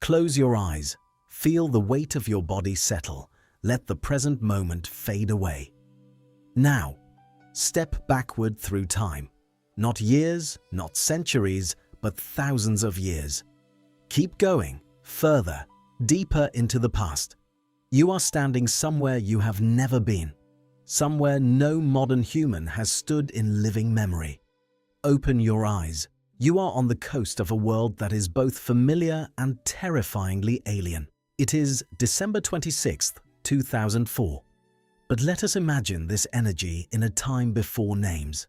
Close your eyes. Feel the weight of your body settle. Let the present moment fade away. Now, step backward through time. Not years, not centuries, but thousands of years. Keep going, further, deeper into the past. You are standing somewhere you have never been, somewhere no modern human has stood in living memory. Open your eyes. You are on the coast of a world that is both familiar and terrifyingly alien. It is December 26th, 2004. But let us imagine this energy in a time before names.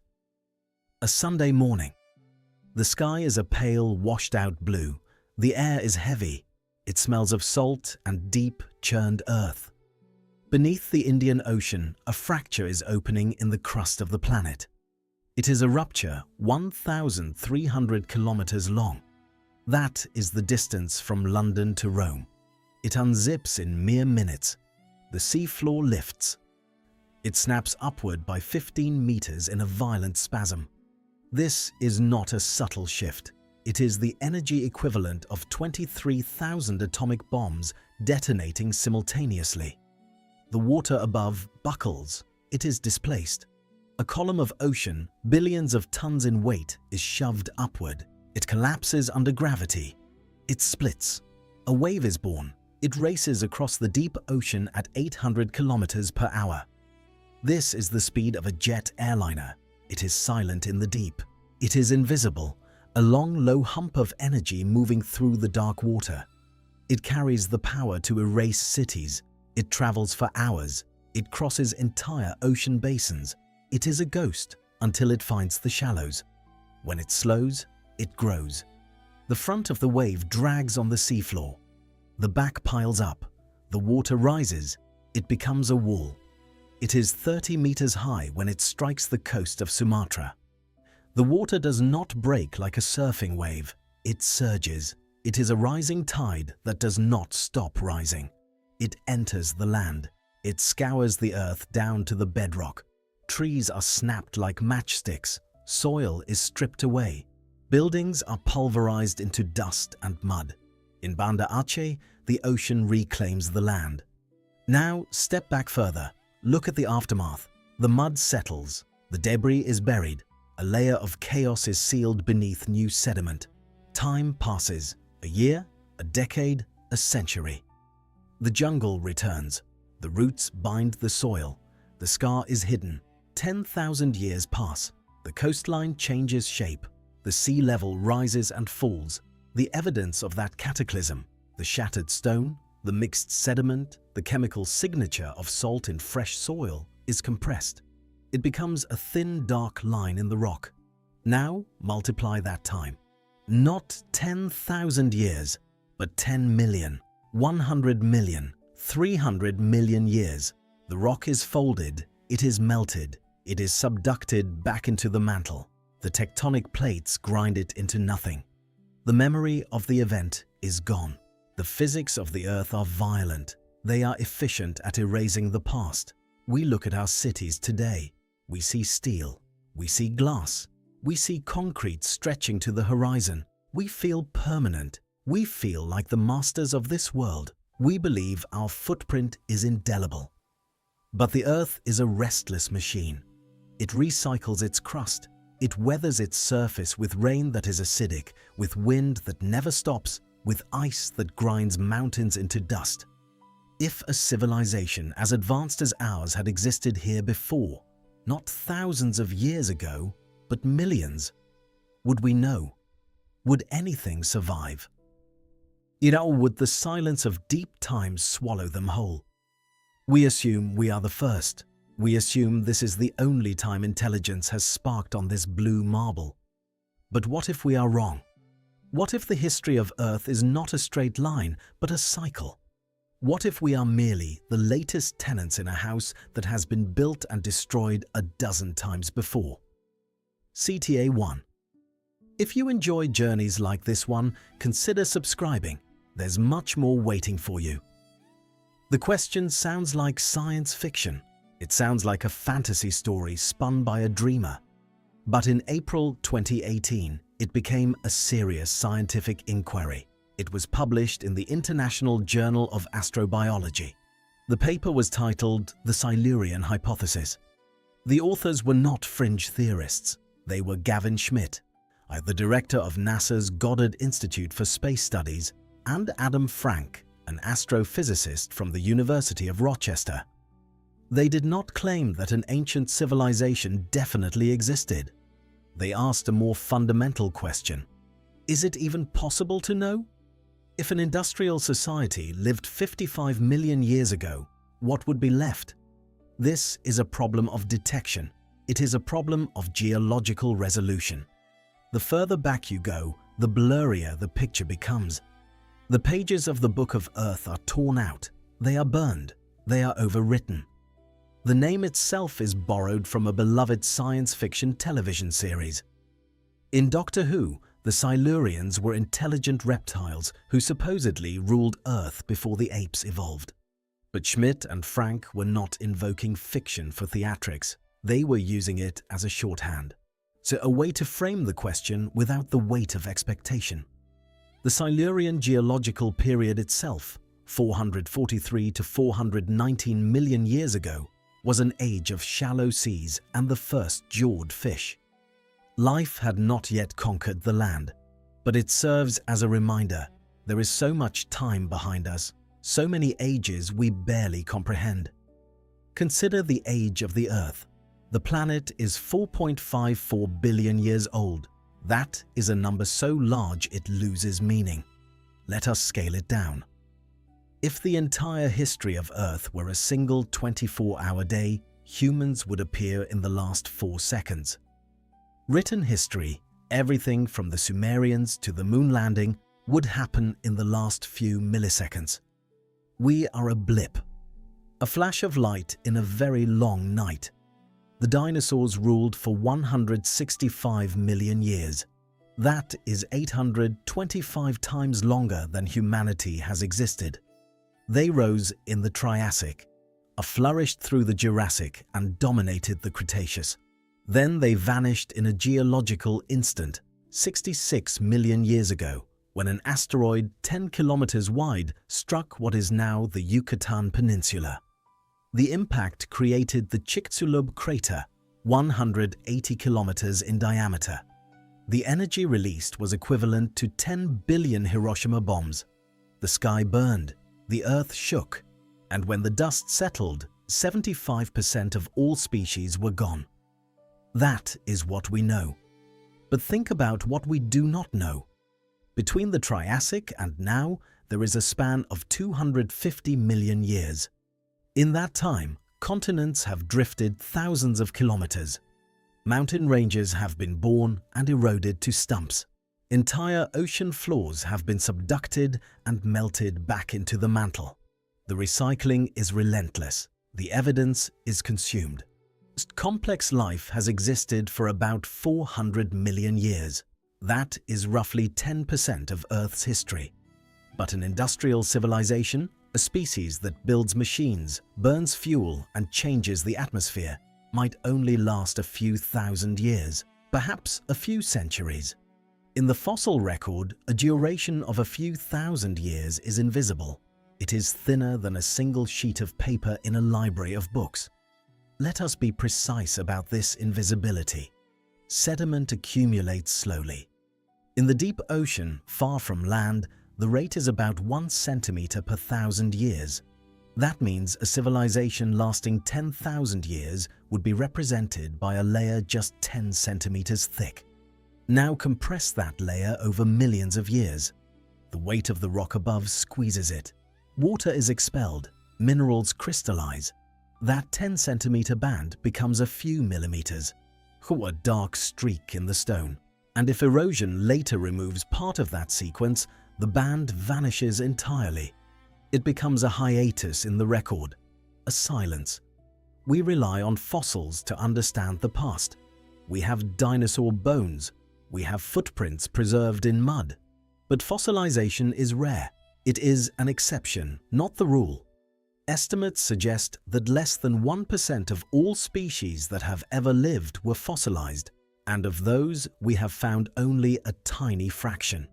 A Sunday morning. The sky is a pale, washed-out blue. The air is heavy. It smells of salt and deep, churned earth. Beneath the Indian Ocean, a fracture is opening in the crust of the planet. It is a rupture 1,300 kilometers long. That is the distance from London to Rome. It unzips in mere minutes. The seafloor lifts. It snaps upward by 15 meters in a violent spasm. This is not a subtle shift. It is the energy equivalent of 23,000 atomic bombs detonating simultaneously. The water above buckles. It is displaced. A column of ocean, billions of tons in weight, is shoved upward. It collapses under gravity. It splits. A wave is born. It races across the deep ocean at 800 kilometers per hour. This is the speed of a jet airliner. It is silent in the deep. It is invisible, a long, low hump of energy moving through the dark water. It carries the power to erase cities. It travels for hours. It crosses entire ocean basins. It is a ghost until it finds the shallows. When it slows, it grows. The front of the wave drags on the seafloor. The back piles up. The water rises. It becomes a wall. It is 30 meters high when it strikes the coast of Sumatra. The water does not break like a surfing wave. It surges. It is a rising tide that does not stop rising. It enters the land. It scours the earth down to the bedrock. Trees are snapped like matchsticks. Soil is stripped away. Buildings are pulverized into dust and mud. In Banda Aceh, the ocean reclaims the land. Now, step back further. Look at the aftermath. The mud settles. The debris is buried. A layer of chaos is sealed beneath new sediment. Time passes. A year, a decade, a century. The jungle returns. The roots bind the soil. The scar is hidden. 10,000 years pass. The coastline changes shape. The sea level rises and falls. The evidence of that cataclysm, the shattered stone, the mixed sediment, the chemical signature of salt in fresh soil, is compressed. It becomes a thin, dark line in the rock. Now multiply that time. Not 10,000 years, but 10 million, 100 million, 300 million years. The rock is folded, it is melted, it is subducted back into the mantle. The tectonic plates grind it into nothing. The memory of the event is gone. The physics of the earth are violent. They are efficient at erasing the past. We look at our cities today. We see steel. We see glass. We see concrete stretching to the horizon. We feel permanent. We feel like the masters of this world. We believe our footprint is indelible. But the earth is a restless machine. It recycles its crust. It weathers its surface with rain that is acidic, with wind that never stops, with ice that grinds mountains into dust. If a civilization as advanced as ours had existed here before, not thousands of years ago, but millions, would we know? Would anything survive? Or would the silence of deep time swallow them whole? We assume we are the first. We assume this is the only time intelligence has sparked on this blue marble. But what if we are wrong? What if the history of Earth is not a straight line, but a cycle? What if we are merely the latest tenants in a house that has been built and destroyed a dozen times before? CTA 1. If you enjoy journeys like this one, consider subscribing. There's much more waiting for you. The question sounds like science fiction. It sounds like a fantasy story spun by a dreamer. But in April 2018, it became a serious scientific inquiry. It was published in the International Journal of Astrobiology. The paper was titled The Silurian Hypothesis. The authors were not fringe theorists. They were Gavin Schmidt, the director of NASA's Goddard Institute for Space Studies, and Adam Frank, an astrophysicist from the University of Rochester. They did not claim that an ancient civilization definitely existed. They asked a more fundamental question. Is it even possible to know? If an industrial society lived 55 million years ago, what would be left? This is a problem of detection. It is a problem of geological resolution. The further back you go, the blurrier the picture becomes. The pages of the Book of Earth are torn out. They are burned. They are overwritten. The name itself is borrowed from a beloved science fiction television series. In Doctor Who, the Silurians were intelligent reptiles who supposedly ruled Earth before the apes evolved. But Schmidt and Frank were not invoking fiction for theatrics. They were using it as a shorthand. So a way to frame the question without the weight of expectation. The Silurian geological period itself, 443 to 419 million years ago, was an age of shallow seas and the first jawed fish. Life had not yet conquered the land, but it serves as a reminder there is so much time behind us, so many ages we barely comprehend. Consider the age of the Earth. The planet is 4.54 billion years old. That is a number so large it loses meaning. Let us scale it down. If the entire history of Earth were a single 24-hour day, humans would appear in the last 4 seconds. Written history, everything from the Sumerians to the moon landing, would happen in the last few milliseconds. We are a blip, a flash of light in a very long night. The dinosaurs ruled for 165 million years. That is 825 times longer than humanity has existed. They rose in the Triassic, flourished through the Jurassic and dominated the Cretaceous. Then they vanished in a geological instant, 66 million years ago, when an asteroid 10 kilometers wide struck what is now the Yucatan Peninsula. The impact created the Chicxulub crater, 180 kilometers in diameter. The energy released was equivalent to 10 billion Hiroshima bombs. The sky burned, the earth shook, and when the dust settled, 75% of all species were gone. That is what we know. But think about what we do not know. Between the Triassic and now, there is a span of 250 million years. In that time, continents have drifted thousands of kilometers. Mountain ranges have been born and eroded to stumps. Entire ocean floors have been subducted and melted back into the mantle. The recycling is relentless. The evidence is consumed. Complex life has existed for about 400 million years. That is roughly 10% of Earth's history. But an industrial civilization, a species that builds machines, burns fuel, and changes the atmosphere, might only last a few thousand years, perhaps a few centuries. In the fossil record, a duration of a few thousand years is invisible. It is thinner than a single sheet of paper in a library of books. Let us be precise about this invisibility. Sediment accumulates slowly. In the deep ocean, far from land, the rate is about 1 centimeter per 1,000 years. That means a civilization lasting 10,000 years would be represented by a layer just 10 centimeters thick. Now compress that layer over millions of years. The weight of the rock above squeezes it. Water is expelled, minerals crystallize. That 10-centimeter band becomes a few millimeters. A dark streak in the stone. And if erosion later removes part of that sequence, the band vanishes entirely. It becomes a hiatus in the record, a silence. We rely on fossils to understand the past. We have dinosaur bones. We have footprints preserved in mud. But fossilization is rare. It is an exception, not the rule. Estimates suggest that less than 1% of all species that have ever lived were fossilized, and of those we have found only a tiny fraction.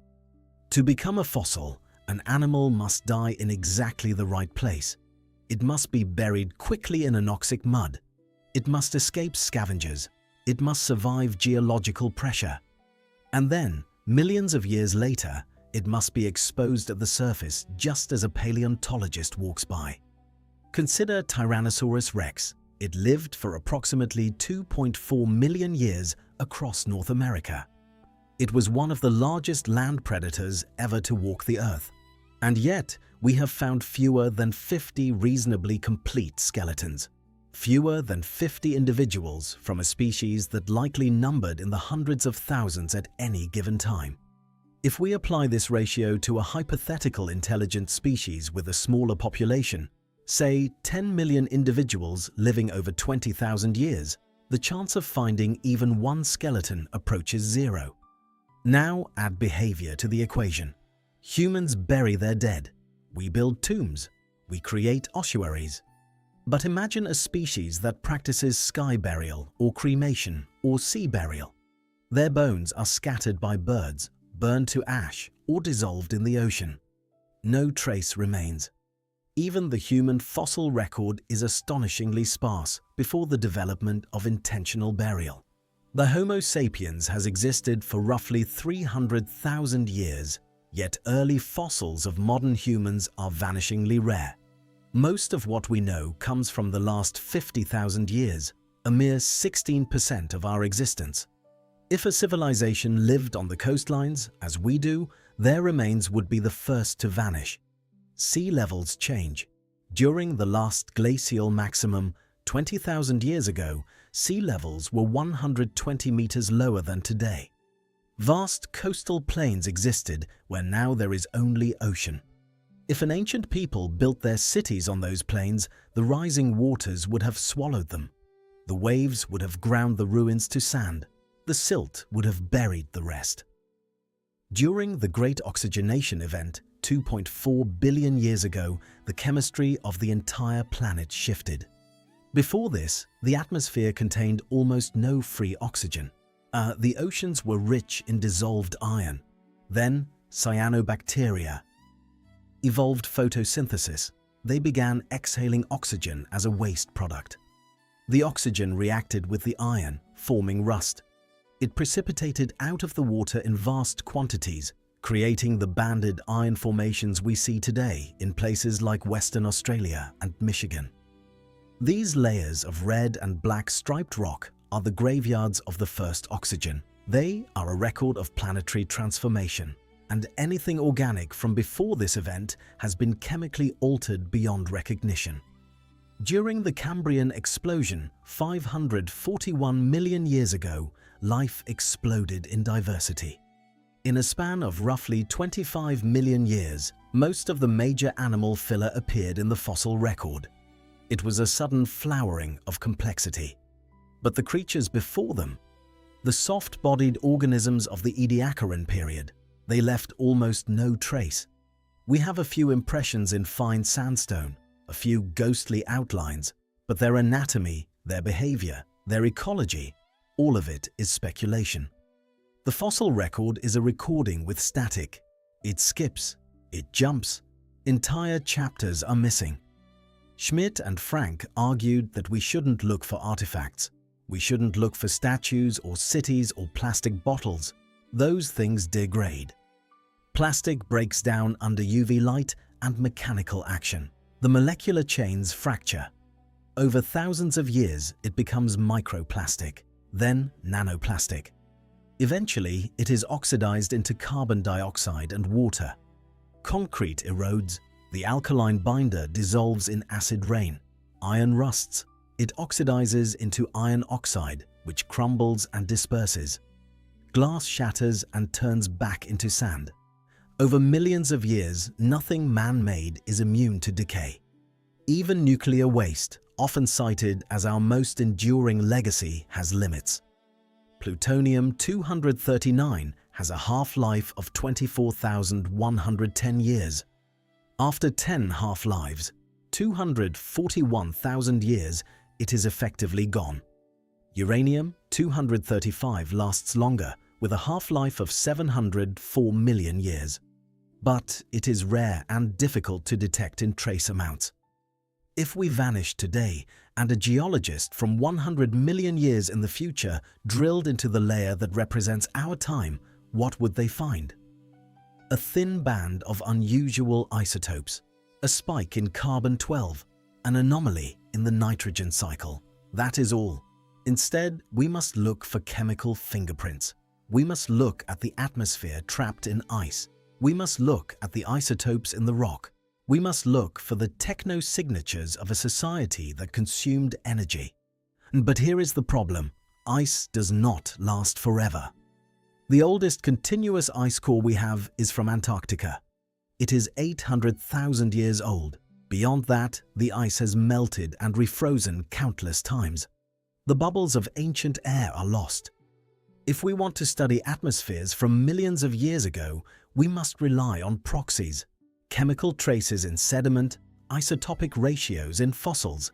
To become a fossil, an animal must die in exactly the right place. It must be buried quickly in anoxic mud. It must escape scavengers. It must survive geological pressure. And then, millions of years later, it must be exposed at the surface just as a paleontologist walks by. Consider Tyrannosaurus rex. It lived for approximately 2.4 million years across North America. It was one of the largest land predators ever to walk the earth. And yet, we have found fewer than 50 reasonably complete skeletons. Fewer than 50 individuals from a species that likely numbered in the hundreds of thousands at any given time. If we apply this ratio to a hypothetical intelligent species with a smaller population, say 10 million individuals living over 20,000 years, the chance of finding even one skeleton approaches zero. Now add behavior to the equation. Humans bury their dead. We build tombs. We create ossuaries. But imagine a species that practices sky burial or cremation or sea burial. Their bones are scattered by birds, burned to ash, or dissolved in the ocean. No trace remains. Even the human fossil record is astonishingly sparse before the development of intentional burial. The Homo sapiens has existed for roughly 300,000 years, yet early fossils of modern humans are vanishingly rare. Most of what we know comes from the last 50,000 years, a mere 16% of our existence. If a civilization lived on the coastlines, as we do, their remains would be the first to vanish. Sea levels change. During the last glacial maximum, 20,000 years ago, sea levels were 120 meters lower than today. Vast coastal plains existed where now there is only ocean. If an ancient people built their cities on those plains, the rising waters would have swallowed them. The waves would have ground the ruins to sand. The silt would have buried the rest. During the Great Oxygenation event, 2.4 billion years ago, the chemistry of the entire planet shifted. Before this, the atmosphere contained almost no free oxygen. The oceans were rich in dissolved iron. Then, cyanobacteria evolved photosynthesis. They began exhaling oxygen as a waste product. The oxygen reacted with the iron, forming rust. It precipitated out of the water in vast quantities, creating the banded iron formations we see today in places like Western Australia and Michigan. These layers of red and black striped rock are the graveyards of the first oxygen. They are a record of planetary transformation, and anything organic from before this event has been chemically altered beyond recognition. During the Cambrian explosion, 541 million years ago, life exploded in diversity. In a span of roughly 25 million years, most of the major animal phyla appeared in the fossil record. It was a sudden flowering of complexity. But the creatures before them, the soft-bodied organisms of the Ediacaran period, they left almost no trace. We have a few impressions in fine sandstone, a few ghostly outlines, but their anatomy, their behavior, their ecology, all of it is speculation. The fossil record is a recording with static. It skips, it jumps, entire chapters are missing. Schmidt and Frank argued that we shouldn't look for artifacts. We shouldn't look for statues or cities or plastic bottles. Those things degrade. Plastic breaks down under UV light and mechanical action. The molecular chains fracture. Over thousands of years, it becomes microplastic, then nanoplastic. Eventually, it is oxidized into carbon dioxide and water. Concrete erodes. The alkaline binder dissolves in acid rain. Iron rusts. It oxidizes into iron oxide, which crumbles and disperses. Glass shatters and turns back into sand. Over millions of years, nothing man-made is immune to decay. Even nuclear waste, often cited as our most enduring legacy, has limits. Plutonium-239 has a half-life of 24,110 years. After 10 half-lives, 241,000 years, it is effectively gone. Uranium-235 lasts longer, with a half-life of 704 million years. but it is rare and difficult to detect in trace amounts. If we vanished today and a geologist from 100 million years in the future drilled into the layer that represents our time, what would they find? A thin band of unusual isotopes, a spike in carbon-12, an anomaly in the nitrogen cycle. That is all. Instead, we must look for chemical fingerprints. We must look at the atmosphere trapped in ice. We must look at the isotopes in the rock. We must look for the technosignatures of a society that consumed energy. But here is the problem. Ice does not last forever. The oldest continuous ice core we have is from Antarctica. It is 800,000 years old. Beyond that, the ice has melted and refrozen countless times. The bubbles of ancient air are lost. If we want to study atmospheres from millions of years ago, we must rely on proxies, chemical traces in sediment, isotopic ratios in fossils.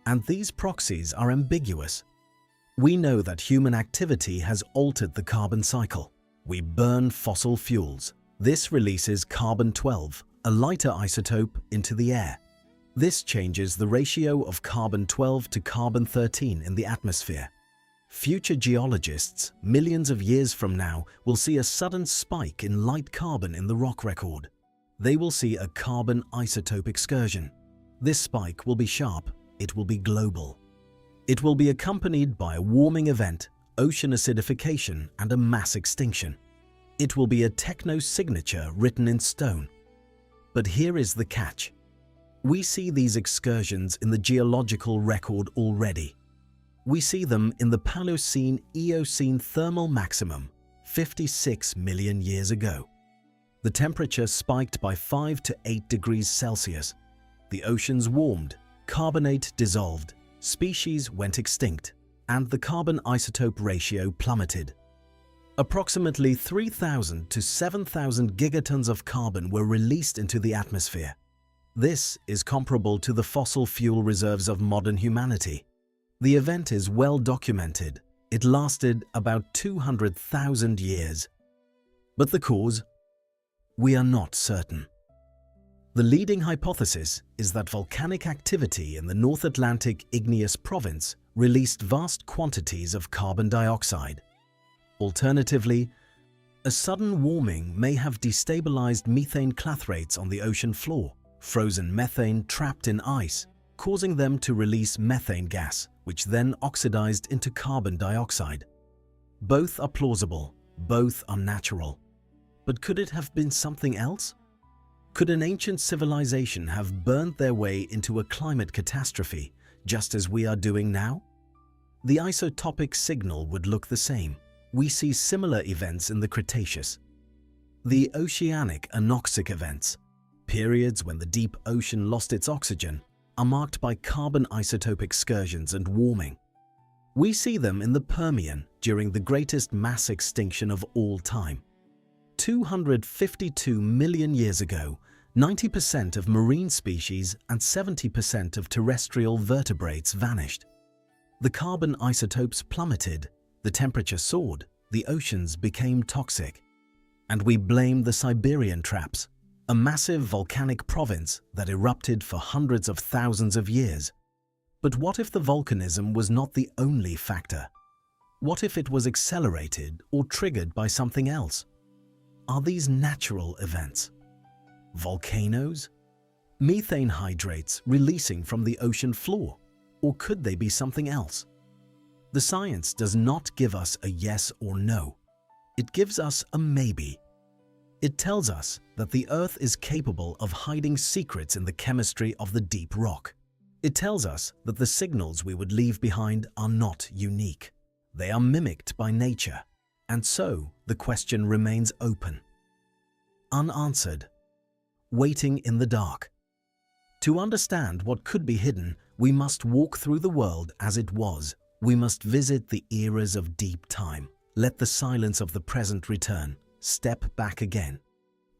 And these proxies are ambiguous. We know that human activity has altered the carbon cycle. We burn fossil fuels. This releases carbon-12, a lighter isotope, into the air. This changes the ratio of carbon-12 to carbon-13 in the atmosphere. Future geologists, millions of years from now, will see a sudden spike in light carbon in the rock record. They will see a carbon isotope excursion. This spike will be sharp, it will be global. It will be accompanied by a warming event, ocean acidification, and a mass extinction. It will be a technosignature written in stone. But here is the catch. We see these excursions in the geological record already. We see them in the Paleocene-Eocene thermal maximum, 56 million years ago. The temperature spiked by 5 to 8 degrees Celsius. The oceans warmed, carbonate dissolved, species went extinct, and the carbon isotope ratio plummeted. Approximately 3,000 to 7,000 gigatons of carbon were released into the atmosphere. This is comparable to the fossil fuel reserves of modern humanity. The event is well documented. It lasted about 200,000 years. But the cause? We are not certain. The leading hypothesis is that volcanic activity in the North Atlantic igneous province released vast quantities of carbon dioxide. Alternatively, a sudden warming may have destabilized methane clathrates on the ocean floor, frozen methane trapped in ice, causing them to release methane gas, which then oxidized into carbon dioxide. Both are plausible, both are natural. But could it have been something else? Could an ancient civilization have burned their way into a climate catastrophe, just as we are doing now? The isotopic signal would look the same. We see similar events in the Cretaceous. The oceanic anoxic events, periods when the deep ocean lost its oxygen, are marked by carbon isotope excursions and warming. We see them in the Permian during the greatest mass extinction of all time. 252 million years ago, 90% of marine species and 70% of terrestrial vertebrates vanished. The carbon isotopes plummeted, the temperature soared, the oceans became toxic. And we blame the Siberian traps, a massive volcanic province that erupted for hundreds of thousands of years. But what if the volcanism was not the only factor? What if it was accelerated or triggered by something else? Are these natural events? Volcanoes? Methane hydrates releasing from the ocean floor? Or could they be something else? The science does not give us a yes or no. It gives us a maybe. It tells us that the Earth is capable of hiding secrets in the chemistry of the deep rock. It tells us that the signals we would leave behind are not unique. They are mimicked by nature, and so the question remains open. Unanswered. Waiting in the dark. To understand what could be hidden, we must walk through the world as it was. We must visit the eras of deep time. Let the silence of the present return. Step back again.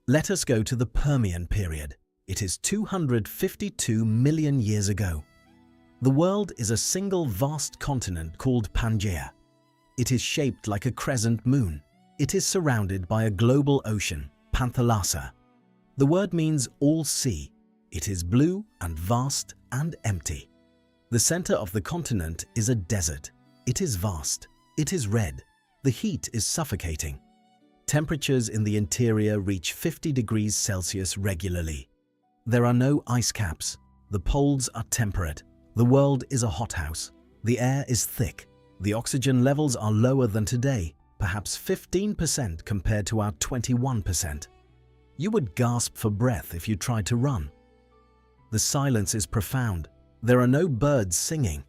Let us go to the Permian period. It is 252 million years ago. The world is a single vast continent called Pangaea. It is shaped like a crescent moon. It is surrounded by a global ocean, Panthalassa. The word means all sea. It is blue and vast and empty. The center of the continent is a desert. It is vast. It is red. The heat is suffocating. Temperatures in the interior reach 50 degrees Celsius regularly. There are no ice caps. The poles are temperate. The world is a hothouse. The air is thick. The oxygen levels are lower than today, perhaps 15% compared to our 21%. You would gasp for breath if you tried to run. The silence is profound. There are no birds singing.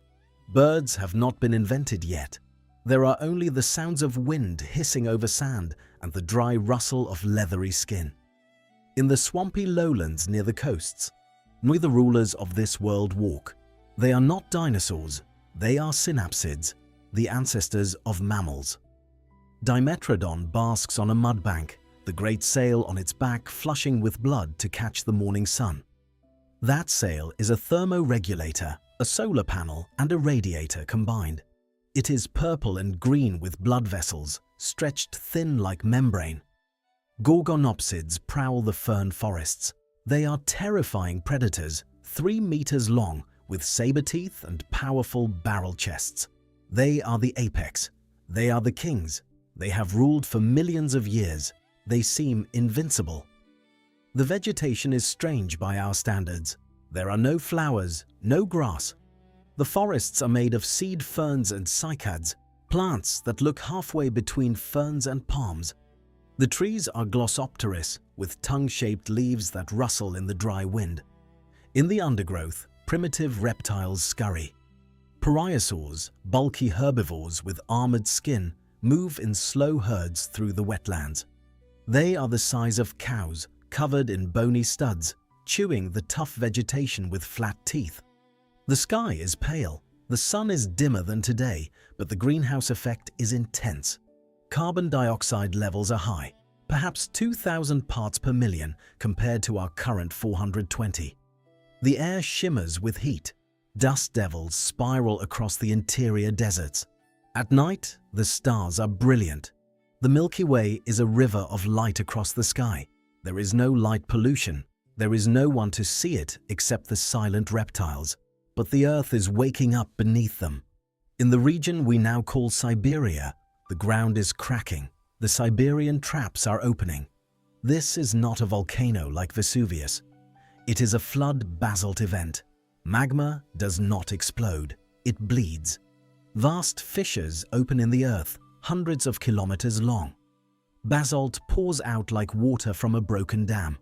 Birds have not been invented yet. There are only the sounds of wind hissing over sand and the dry rustle of leathery skin. In the swampy lowlands near the coasts, where the rulers of this world walk, they are not dinosaurs, they are synapsids, the ancestors of mammals. Dimetrodon basks on a mudbank, the great sail on its back flushing with blood to catch the morning sun. That sail is a thermoregulator, a solar panel, and a radiator combined. It is purple and green with blood vessels, stretched thin like membrane. Gorgonopsids prowl the fern forests. They are terrifying predators, 3 meters long, with saber teeth and powerful barrel chests. They are the apex. They are the kings. They have ruled for millions of years. They seem invincible. The vegetation is strange by our standards. There are no flowers, no grass. The forests are made of seed ferns and cycads, plants that look halfway between ferns and palms. The trees are glossopteris, with tongue-shaped leaves that rustle in the dry wind. In the undergrowth, primitive reptiles scurry. Pariasaurs, bulky herbivores with armored skin, move in slow herds through the wetlands. They are the size of cows, covered in bony studs, chewing the tough vegetation with flat teeth. The sky is pale. The sun is dimmer than today, but the greenhouse effect is intense. Carbon dioxide levels are high, perhaps 2,000 parts per million compared to our current 420. The air shimmers with heat. Dust devils spiral across the interior deserts. At night, the stars are brilliant. The Milky Way is a river of light across the sky. There is no light pollution. There is no one to see it except the silent reptiles. But the Earth is waking up beneath them. In the region we now call Siberia, the ground is cracking. The Siberian traps are opening. This is not a volcano like Vesuvius. It is a flood basalt event. Magma does not explode. It bleeds. Vast fissures open in the earth, hundreds of kilometers long. Basalt pours out like water from a broken dam.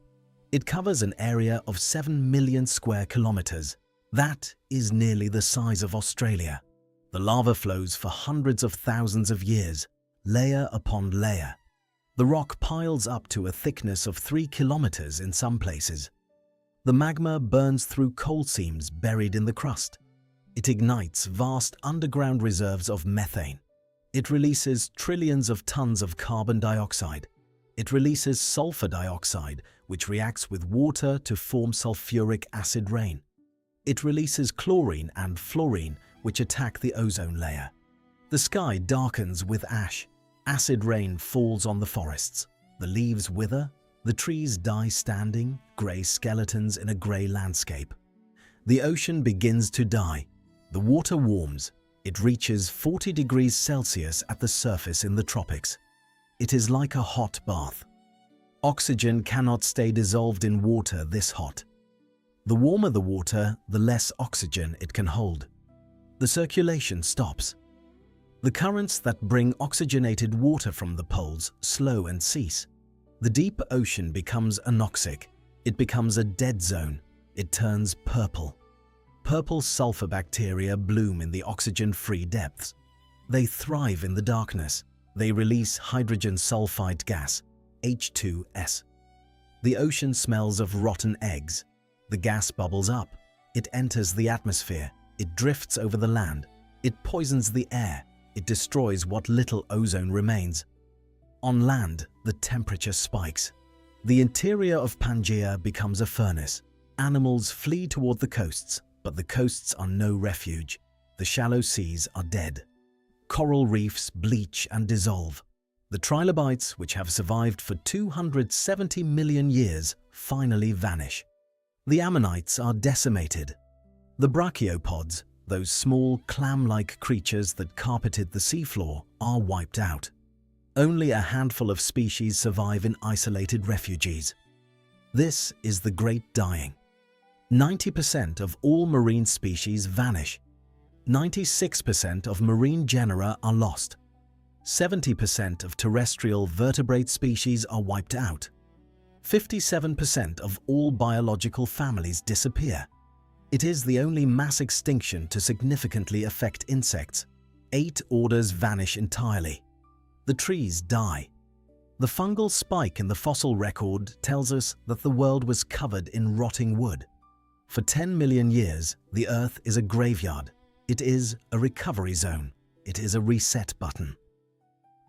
It covers an area of 7 million square kilometers. That is nearly the size of Australia. The lava flows for hundreds of thousands of years, layer upon layer. The rock piles up to a thickness of 3 kilometers in some places. The magma burns through coal seams buried in the crust. It ignites vast underground reserves of methane. It releases trillions of tons of carbon dioxide. It releases sulfur dioxide, which reacts with water to form sulfuric acid rain. It releases chlorine and fluorine, which attack the ozone layer. The sky darkens with ash. Acid rain falls on the forests. The leaves wither. The trees die standing, grey skeletons in a grey landscape. The ocean begins to die. The water warms. It reaches 40 degrees Celsius at the surface in the tropics. It is like a hot bath. Oxygen cannot stay dissolved in water this hot. The warmer the water, the less oxygen it can hold. The circulation stops. The currents that bring oxygenated water from the poles slow and cease. The deep ocean becomes anoxic. It becomes a dead zone. It turns purple. Purple sulfur bacteria bloom in the oxygen-free depths. They thrive in the darkness. They release hydrogen sulfide gas, H2S. The ocean smells of rotten eggs. The gas bubbles up. It enters the atmosphere. It drifts over the land. It poisons the air. It destroys what little ozone remains. On land, the temperature spikes. The interior of Pangaea becomes a furnace. Animals flee toward the coasts, but the coasts are no refuge. The shallow seas are dead. Coral reefs bleach and dissolve. The trilobites, which have survived for 270 million years, finally vanish. The ammonites are decimated. The brachiopods, those small clam-like creatures that carpeted the seafloor, are wiped out. Only a handful of species survive in isolated refuges. This is the Great Dying. 90% of all marine species vanish. 96% of marine genera are lost. 70% of terrestrial vertebrate species are wiped out. 57% of all biological families disappear. It is the only mass extinction to significantly affect insects. 8 orders vanish entirely. The trees die. The fungal spike in the fossil record tells us that the world was covered in rotting wood. For 10 million years, the Earth is a graveyard. It is a recovery zone. It is a reset button.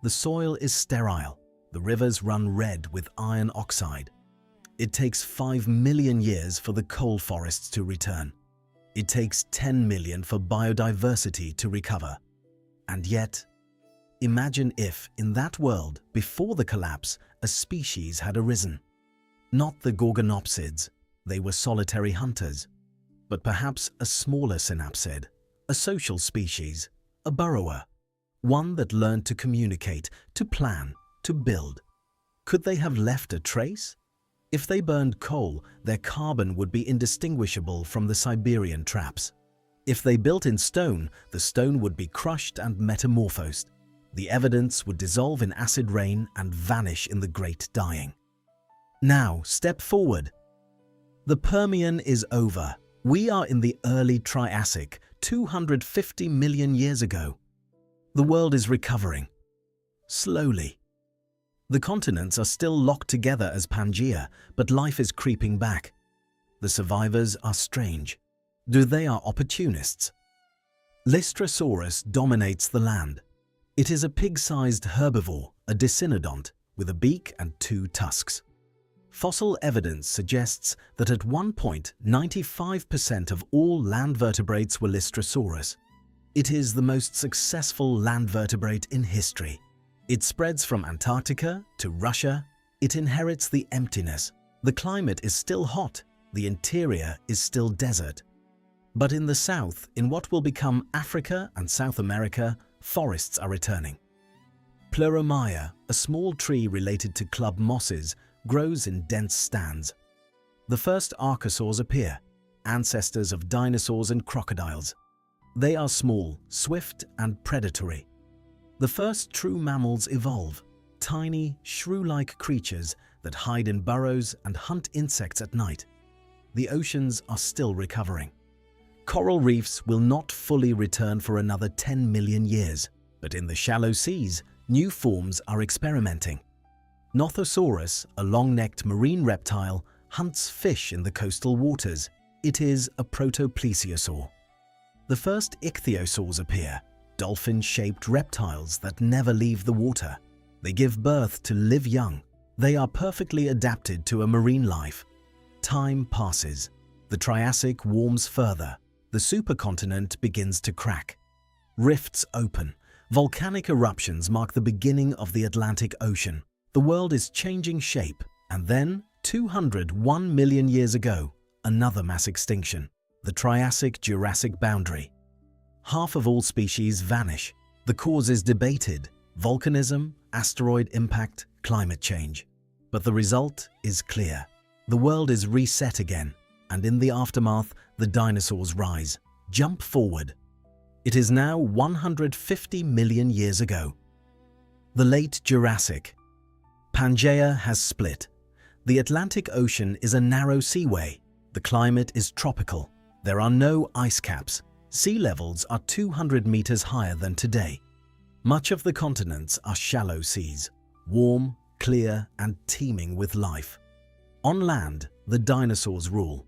The soil is sterile. The rivers run red with iron oxide. It takes 5 million years for the coal forests to return. It takes 10 million for biodiversity to recover. And yet, imagine if, in that world, before the collapse, a species had arisen. Not the Gorgonopsids, they were solitary hunters, but perhaps a smaller synapsid, a social species, a burrower, one that learned to communicate, to plan, to build. Could they have left a trace? If they burned coal, their carbon would be indistinguishable from the Siberian traps. If they built in stone, the stone would be crushed and metamorphosed. The evidence would dissolve in acid rain and vanish in the Great Dying. Now, step forward. The Permian is over. We are in the early Triassic, 250 million years ago. The world is recovering. Slowly. The continents are still locked together as Pangaea, but life is creeping back. The survivors are strange. They are opportunists. Lystrosaurus dominates the land. It is a pig-sized herbivore, a dicynodont, with a beak and 2 tusks. Fossil evidence suggests that at one point, 95% of all land vertebrates were Lystrosaurus. It is the most successful land vertebrate in history. It spreads from Antarctica to Russia. It inherits the emptiness. The climate is still hot. The interior is still desert. But in the south, in what will become Africa and South America, forests are returning. Pleuromya, a small tree related to club mosses, grows in dense stands. The first archosaurs appear, ancestors of dinosaurs and crocodiles. They are small, swift, and predatory. The first true mammals evolve, tiny, shrew-like creatures that hide in burrows and hunt insects at night. The oceans are still recovering. Coral reefs will not fully return for another 10 million years, but in the shallow seas, new forms are experimenting. Nothosaurus, a long-necked marine reptile, hunts fish in the coastal waters. It is a protoplesiosaur. The first ichthyosaurs appear, dolphin-shaped reptiles that never leave the water. They give birth to live young. They are perfectly adapted to a marine life. Time passes. The Triassic warms further. The supercontinent begins to crack. Rifts open. Volcanic eruptions mark the beginning of the Atlantic Ocean. The world is changing shape, and then, 201 million years ago, another mass extinction, the Triassic-Jurassic boundary. Half of all species vanish. The cause is debated: volcanism, asteroid impact, climate change. But the result is clear. The world is reset again, and in the aftermath, the dinosaurs rise, jump forward. It is now 150 million years ago. The late Jurassic. Pangaea has split. The Atlantic Ocean is a narrow seaway. The climate is tropical. There are no ice caps. Sea levels are 200 meters higher than today. Much of the continents are shallow seas, warm, clear, and teeming with life. On land, the dinosaurs rule.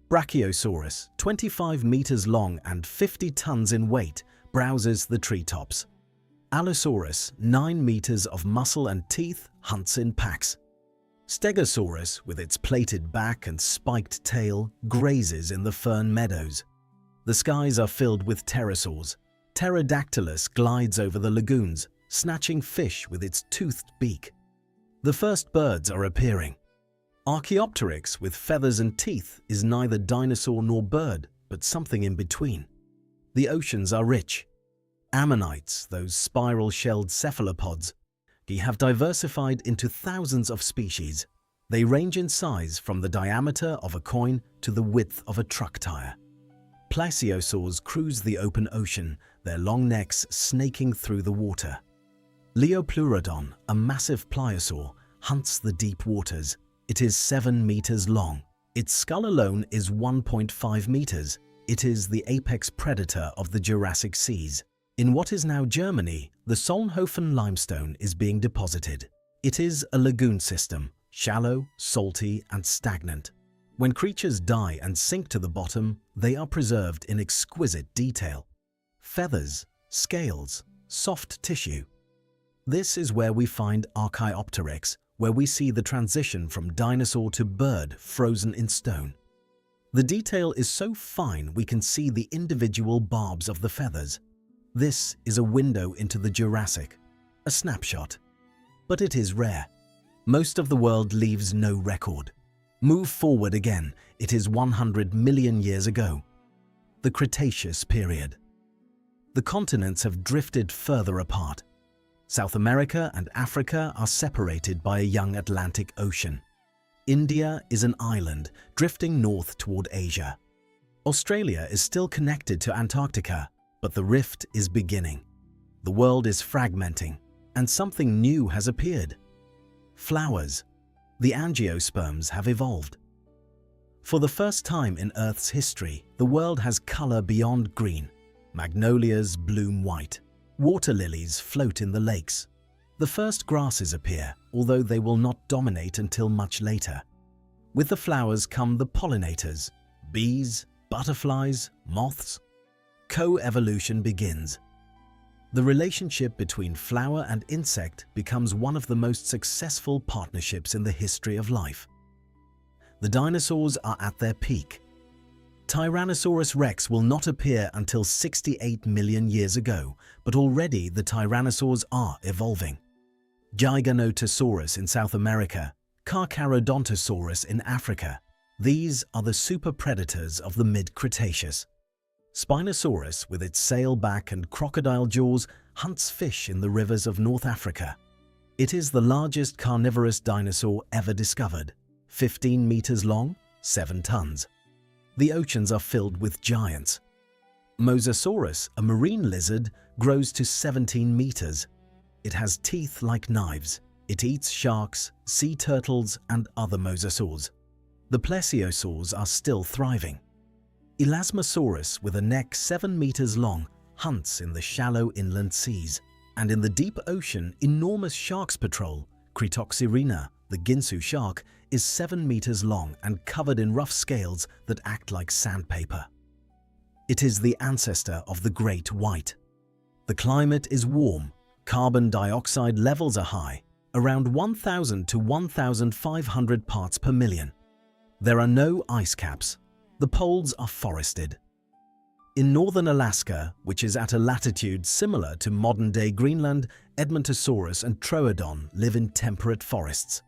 Brachiosaurus, 25 meters long and 50 tons in weight, browses the treetops. Allosaurus, 9 meters of muscle and teeth, hunts in packs. Stegosaurus, with its plated back and spiked tail, grazes in the fern meadows. The skies are filled with pterosaurs. Pterodactylus glides over the lagoons. snatching fish with its toothed beak. The first birds are appearing. Archaeopteryx with feathers and teeth is neither dinosaur nor bird, but something in between. The oceans are rich. Ammonites, those spiral-shelled cephalopods, have diversified into thousands of species. They range in size from the diameter of a coin to the width of a truck tire. Plesiosaurs cruise the open ocean, their long necks snaking through the water. Leopleurodon, a massive pliosaur, hunts the deep waters. It is 7 meters long. Its skull alone is 1.5 meters. It is the apex predator of the Jurassic seas. In what is now Germany, the Solnhofen limestone is being deposited. It is a lagoon system, shallow, salty, and stagnant. When creatures die and sink to the bottom, they are preserved in exquisite detail. Feathers, scales, soft tissue. This is where we find Archaeopteryx, where we see the transition from dinosaur to bird frozen in stone. The detail is so fine we can see the individual barbs of the feathers. This is a window into the Jurassic, a snapshot. But it is rare. Most of the world leaves no record. Move forward again, it is 100 million years ago. The Cretaceous period. The continents have drifted further apart. South America and Africa are separated by a young Atlantic Ocean. India is an island drifting north toward Asia. Australia is still connected to Antarctica, but the rift is beginning. The world is fragmenting, and something new has appeared. Flowers. The angiosperms have evolved. For the first time in Earth's history, the world has color beyond green. Magnolias bloom white. Water lilies float in the lakes. The first grasses appear, although they will not dominate until much later. With the flowers come the pollinators, bees, butterflies, moths. Co-evolution begins. The relationship between flower and insect becomes one of the most successful partnerships in the history of life. The dinosaurs are at their peak. Tyrannosaurus rex will not appear until 68 million years ago, but already the tyrannosaurs are evolving. Giganotosaurus in South America, Carcharodontosaurus in Africa. These are the super predators of the mid-Cretaceous. Spinosaurus, with its sail-back and crocodile jaws, hunts fish in the rivers of North Africa. It is the largest carnivorous dinosaur ever discovered, 15 meters long, 7 tons. The oceans are filled with giants. Mosasaurus, a marine lizard, grows to 17 meters. It has teeth like knives. It eats sharks, sea turtles, and other mosasaurs. The plesiosaurs are still thriving. Elasmosaurus, with a neck 7 meters long, hunts in the shallow inland seas. And in the deep ocean, enormous sharks patrol. Cretoxyrina, the Ginsu shark, is 7 meters long and covered in rough scales that act like sandpaper. It is the ancestor of the great white. The climate is warm. Carbon dioxide levels are high, around 1,000 to 1,500 parts per million. There are no ice caps. The poles are forested. In northern Alaska, which is at a latitude similar to modern-day Greenland, Edmontosaurus and Troodon live in temperate forests.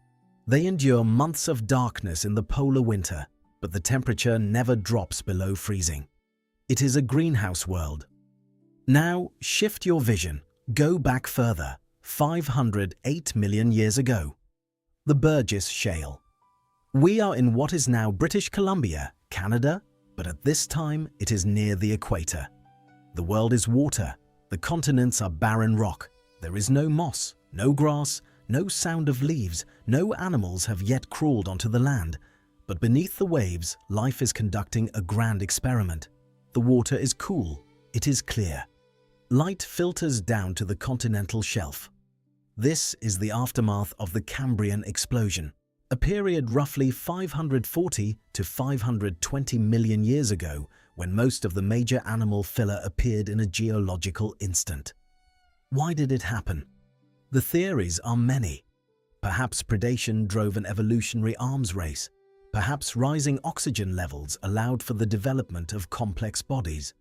They endure months of darkness in the polar winter, but the temperature never drops below freezing. It is a greenhouse world. Now, shift your vision. Go back further, 508 million years ago. The Burgess Shale. We are in what is now British Columbia, Canada, but at this time it is near the equator. The world is water. The continents are barren rock. There is no moss, no grass, no sound of leaves. No animals have yet crawled onto the land. But beneath the waves, life is conducting a grand experiment. The water is cool. It is clear. Light filters down to the continental shelf. This is the aftermath of the Cambrian explosion, a period roughly 540 to 520 million years ago when most of the major animal phyla appeared in a geological instant. Why did it happen? The theories are many. Perhaps predation drove an evolutionary arms race. Perhaps rising oxygen levels allowed for the development of complex bodies.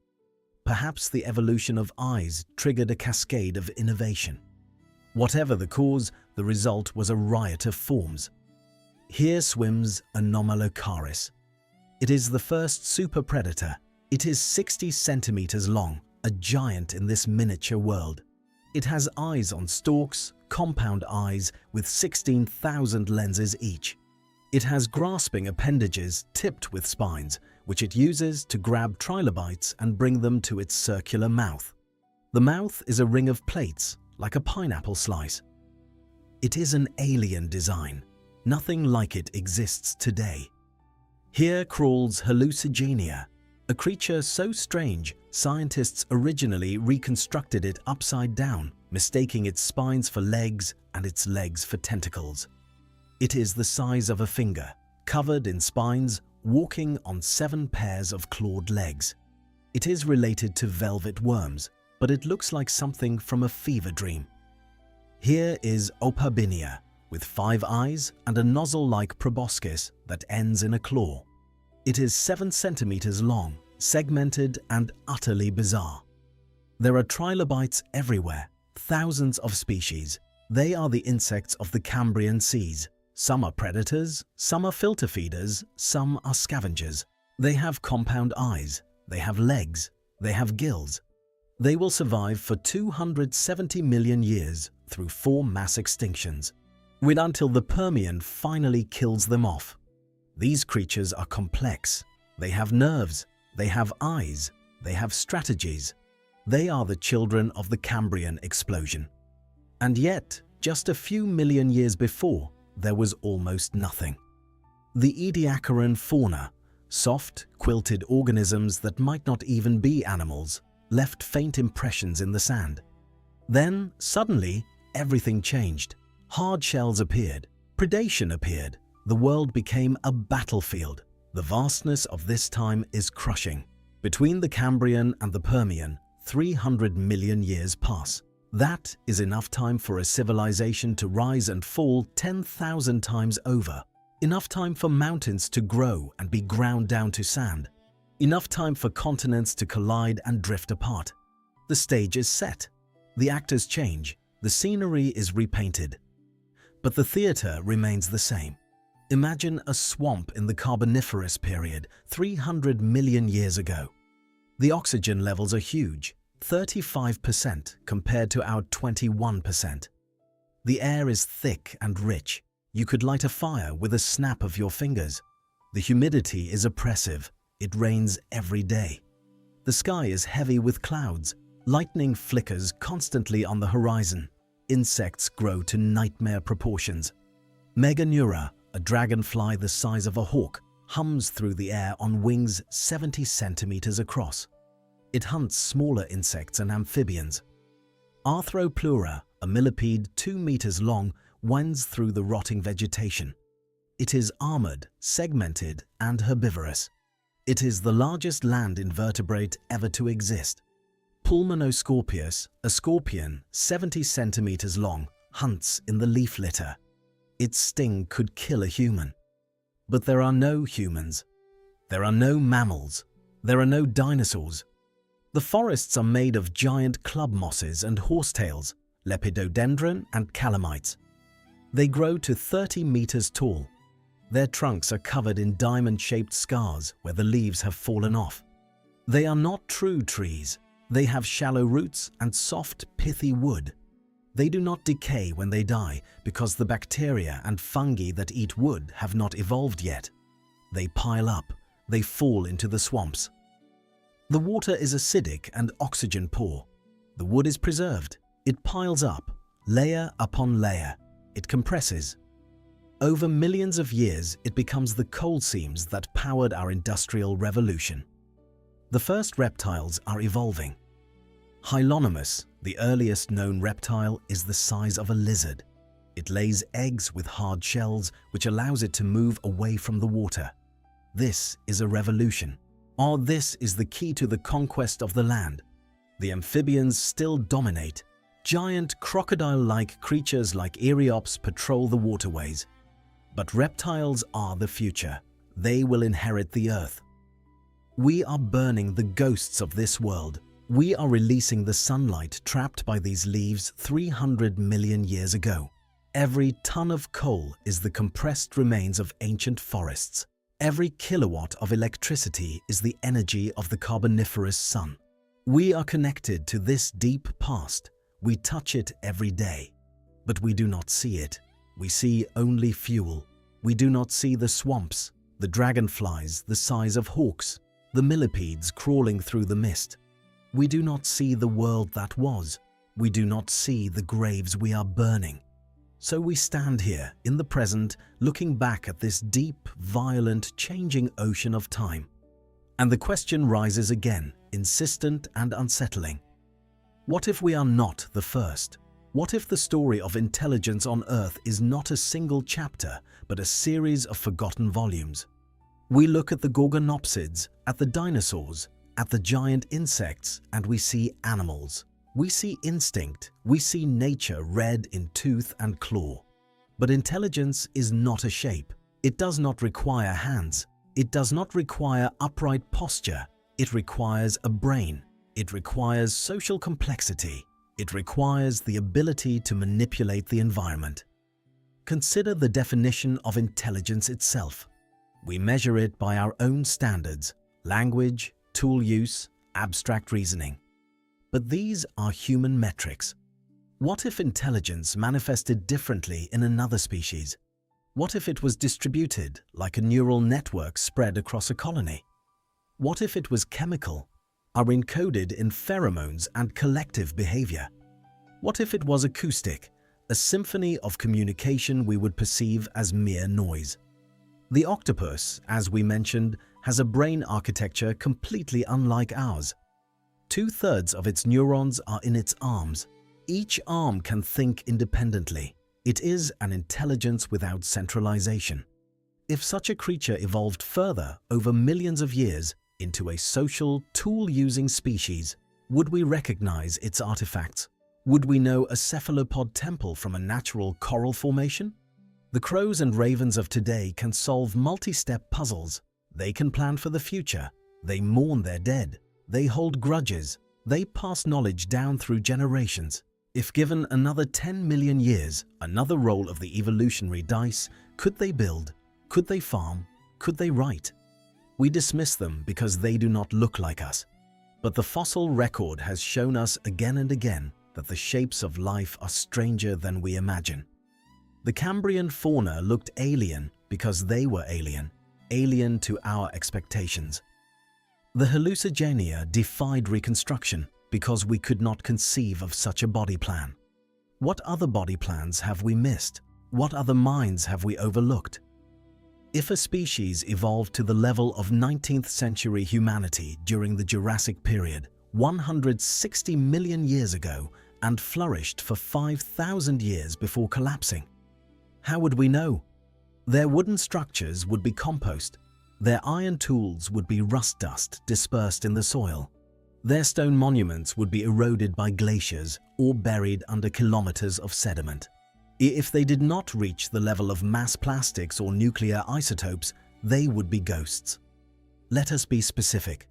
Perhaps the evolution of eyes triggered a cascade of innovation. Whatever the cause, the result was a riot of forms. Here swims Anomalocaris. It is the first super predator. It is 60 centimeters long, a giant in this miniature world. It has eyes on stalks, compound eyes with 16,000 lenses each. It has grasping appendages tipped with spines, which it uses to grab trilobites and bring them to its circular mouth. The mouth is a ring of plates, like a pineapple slice. It is an alien design. Nothing like it exists today. Here crawls Hallucigenia, a creature so strange, scientists originally reconstructed it upside down, mistaking its spines for legs and its legs for tentacles. It is the size of a finger, covered in spines, walking on 7 pairs of clawed legs. It is related to velvet worms, but it looks like something from a fever dream. Here is Opabinia, with 5 eyes and a nozzle-like proboscis that ends in a claw. It is 7 centimeters long, segmented and utterly bizarre. There are trilobites everywhere, thousands of species. They are the insects of the Cambrian seas. Some are predators, some are filter feeders, some are scavengers. They have compound eyes, they have legs, they have gills. They will survive for 270 million years through 4 mass extinctions, until the Permian finally kills them off. These creatures are complex. They have nerves, they have eyes, they have strategies. They are the children of the Cambrian explosion. And yet, just a few million years before, there was almost nothing. The Ediacaran fauna, soft, quilted organisms that might not even be animals, left faint impressions in the sand. Then, suddenly, everything changed. Hard shells appeared, predation appeared, the world became a battlefield. The vastness of this time is crushing. Between the Cambrian and the Permian, 300 million years pass. That is enough time for a civilization to rise and fall 10,000 times over. Enough time for mountains to grow and be ground down to sand. Enough time for continents to collide and drift apart. The stage is set. The actors change. The scenery is repainted. But the theater remains the same. Imagine a swamp in the Carboniferous period 300 million years ago. The oxygen levels are huge, 35% compared to our 21%. The air is thick and rich. You could light a fire with a snap of your fingers. The humidity is oppressive. It rains every day. The sky is heavy with clouds. Lightning flickers constantly on the horizon. Insects grow to nightmare proportions. Meganeura, a dragonfly the size of a hawk, hums through the air on wings 70 centimeters across. It hunts smaller insects and amphibians. Arthropleura, a millipede 2 meters long, winds through the rotting vegetation. It is armored, segmented, and herbivorous. It is the largest land invertebrate ever to exist. Pulmonoscorpius, a scorpion 70 centimeters long, hunts in the leaf litter. Its sting could kill a human. But there are no humans. There are no mammals. There are no dinosaurs. The forests are made of giant club mosses and horsetails, lepidodendron and calamites. They grow to 30 meters tall. Their trunks are covered in diamond-shaped scars where the leaves have fallen off. They are not true trees. They have shallow roots and soft, pithy wood. They do not decay when they die because the bacteria and fungi that eat wood have not evolved yet. They pile up. They fall into the swamps. The water is acidic and oxygen poor. The wood is preserved. It piles up, layer upon layer. It compresses. Over millions of years, it becomes the coal seams that powered our industrial revolution. The first reptiles are evolving. Hylonomus, the earliest known reptile, is the size of a lizard. It lays eggs with hard shells, which allows it to move away from the water. This is a revolution. Or this is the key to the conquest of the land. The amphibians still dominate. Giant crocodile-like creatures like Eriops patrol the waterways. But reptiles are the future. They will inherit the earth. We are burning the ghosts of this world. We are releasing the sunlight trapped by these leaves 300 million years ago. Every ton of coal is the compressed remains of ancient forests. Every kilowatt of electricity is the energy of the Carboniferous sun. We are connected to this deep past. We touch it every day. But we do not see it. We see only fuel. We do not see the swamps, the dragonflies the size of hawks, the millipedes crawling through the mist. We do not see the world that was. We do not see the graves we are burning. So we stand here in the present, looking back at this deep, violent, changing ocean of time. And the question rises again, insistent and unsettling. What if we are not the first? What if the story of intelligence on Earth is not a single chapter, but a series of forgotten volumes? We look at the gorgonopsids, at the dinosaurs, at the giant insects, and we see animals. We see instinct, we see nature red in tooth and claw. But intelligence is not a shape. It does not require hands. It does not require upright posture. It requires a brain. It requires social complexity. It requires the ability to manipulate the environment. Consider the definition of intelligence itself. We measure it by our own standards, language, tool use, abstract reasoning. But these are human metrics. What if intelligence manifested differently in another species? What if it was distributed like a neural network spread across a colony? What if it was chemical, are encoded in pheromones and collective behavior? What if it was acoustic, a symphony of communication we would perceive as mere noise? The octopus, as we mentioned, has a brain architecture completely unlike ours. 2/3 of its neurons are in its arms. Each arm can think independently. It is an intelligence without centralization. If such a creature evolved further over millions of years into a social, tool-using species, would we recognize its artifacts? Would we know a cephalopod temple from a natural coral formation? The crows and ravens of today can solve multi-step puzzles. They can plan for the future. They mourn their dead. They hold grudges. They pass knowledge down through generations. If given another 10 million years, another roll of the evolutionary dice, could they build? Could they farm? Could they write? We dismiss them because they do not look like us. But the fossil record has shown us again and again that the shapes of life are stranger than we imagine. The Cambrian fauna looked alien because they were alien to our expectations. The hallucigenia defied reconstruction because we could not conceive of such a body plan. What other body plans have we missed? What other minds have we overlooked? If a species evolved to the level of 19th century humanity during the Jurassic period, 160 million years ago, and flourished for 5,000 years before collapsing, how would we know? Their wooden structures would be compost. Their iron tools would be rust dust dispersed in the soil. Their stone monuments would be eroded by glaciers or buried under kilometers of sediment. If they did not reach the level of mass plastics or nuclear isotopes, they would be ghosts. Let us be specific.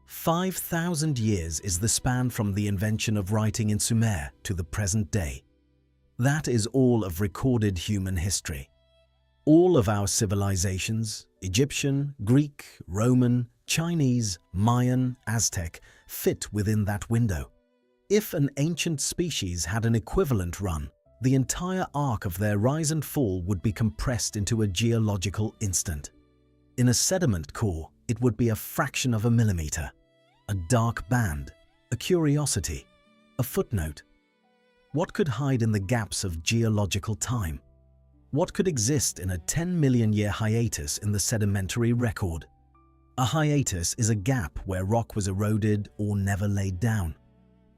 5,000 years is the span from the invention of writing in Sumer to the present day. That is all of recorded human history. All of our civilizations, Egyptian, Greek, Roman, Chinese, Mayan, Aztec, fit within that window. If an ancient species had an equivalent run, the entire arc of their rise and fall would be compressed into a geological instant. In a sediment core, it would be a fraction of a millimeter, a dark band, a curiosity, a footnote. What could hide in the gaps of geological time? What could exist in a 10 million year hiatus in the sedimentary record? A hiatus is a gap where rock was eroded or never laid down.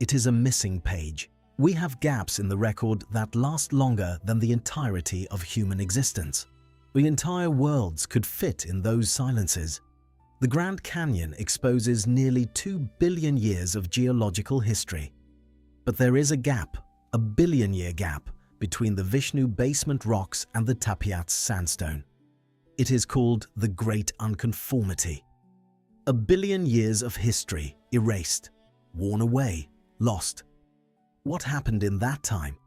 It is a missing page. We have gaps in the record that last longer than the entirety of human existence. The entire worlds could fit in those silences. The Grand Canyon exposes nearly 2 billion years of geological history. But there is a gap, a billion-year gap, between the Vishnu basement rocks and the Tapiats sandstone. It is called the Great Unconformity. 1 billion years of history erased. worn away, lost. What happened in that time?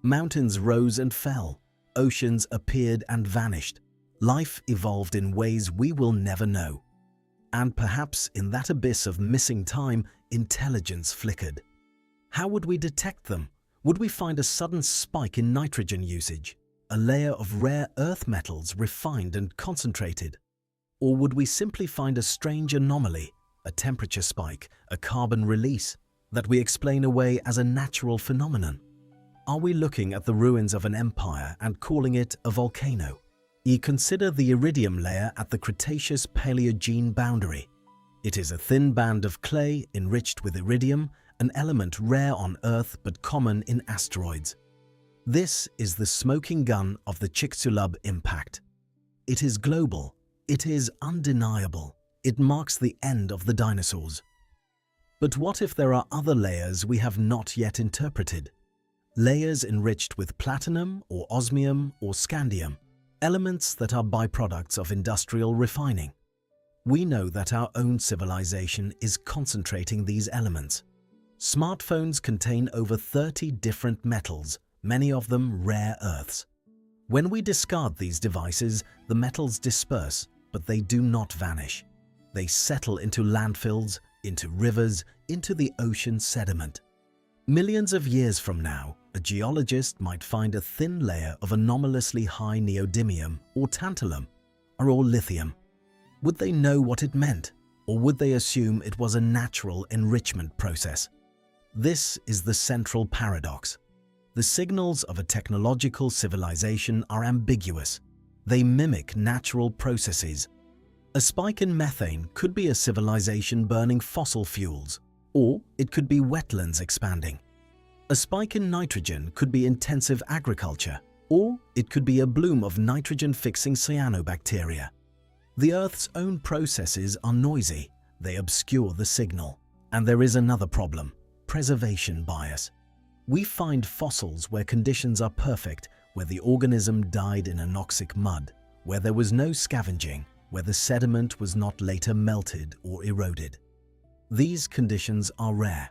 Mountains rose and fell, oceans appeared and vanished. Life evolved in ways we will never know. And perhaps in that abyss of missing time, intelligence flickered. How would we detect them? Would we find a sudden spike in nitrogen usage, a layer of rare earth metals refined and concentrated? Or would we simply find a strange anomaly, a temperature spike, a carbon release, that we explain away as a natural phenomenon? Are we looking at the ruins of an empire and calling it a volcano? Consider the iridium layer at the Cretaceous-Paleogene boundary. It is a thin band of clay enriched with iridium, an element rare on Earth but common in asteroids. This is the smoking gun of the Chicxulub impact. It is global. It is undeniable. It marks the end of the dinosaurs. But what if there are other layers we have not yet interpreted? Layers enriched with platinum or osmium or scandium, elements that are byproducts of industrial refining. We know that our own civilization is concentrating these elements. Smartphones contain over 30 different metals, many of them rare earths. When we discard these devices, the metals disperse, but they do not vanish. They settle into landfills, into rivers, into the ocean sediment. Millions of years from now, a geologist might find a thin layer of anomalously high neodymium or tantalum or lithium. Would they know what it meant, or would they assume it was a natural enrichment process? This is the central paradox. The signals of a technological civilization are ambiguous. They mimic natural processes. A spike in methane could be a civilization burning fossil fuels, or it could be wetlands expanding. A spike in nitrogen could be intensive agriculture, or it could be a bloom of nitrogen-fixing cyanobacteria. The Earth's own processes are noisy. They obscure the signal. And there is another problem: preservation bias. We find fossils where conditions are perfect, where the organism died in anoxic mud, where there was no scavenging, where the sediment was not later melted or eroded. These conditions are rare.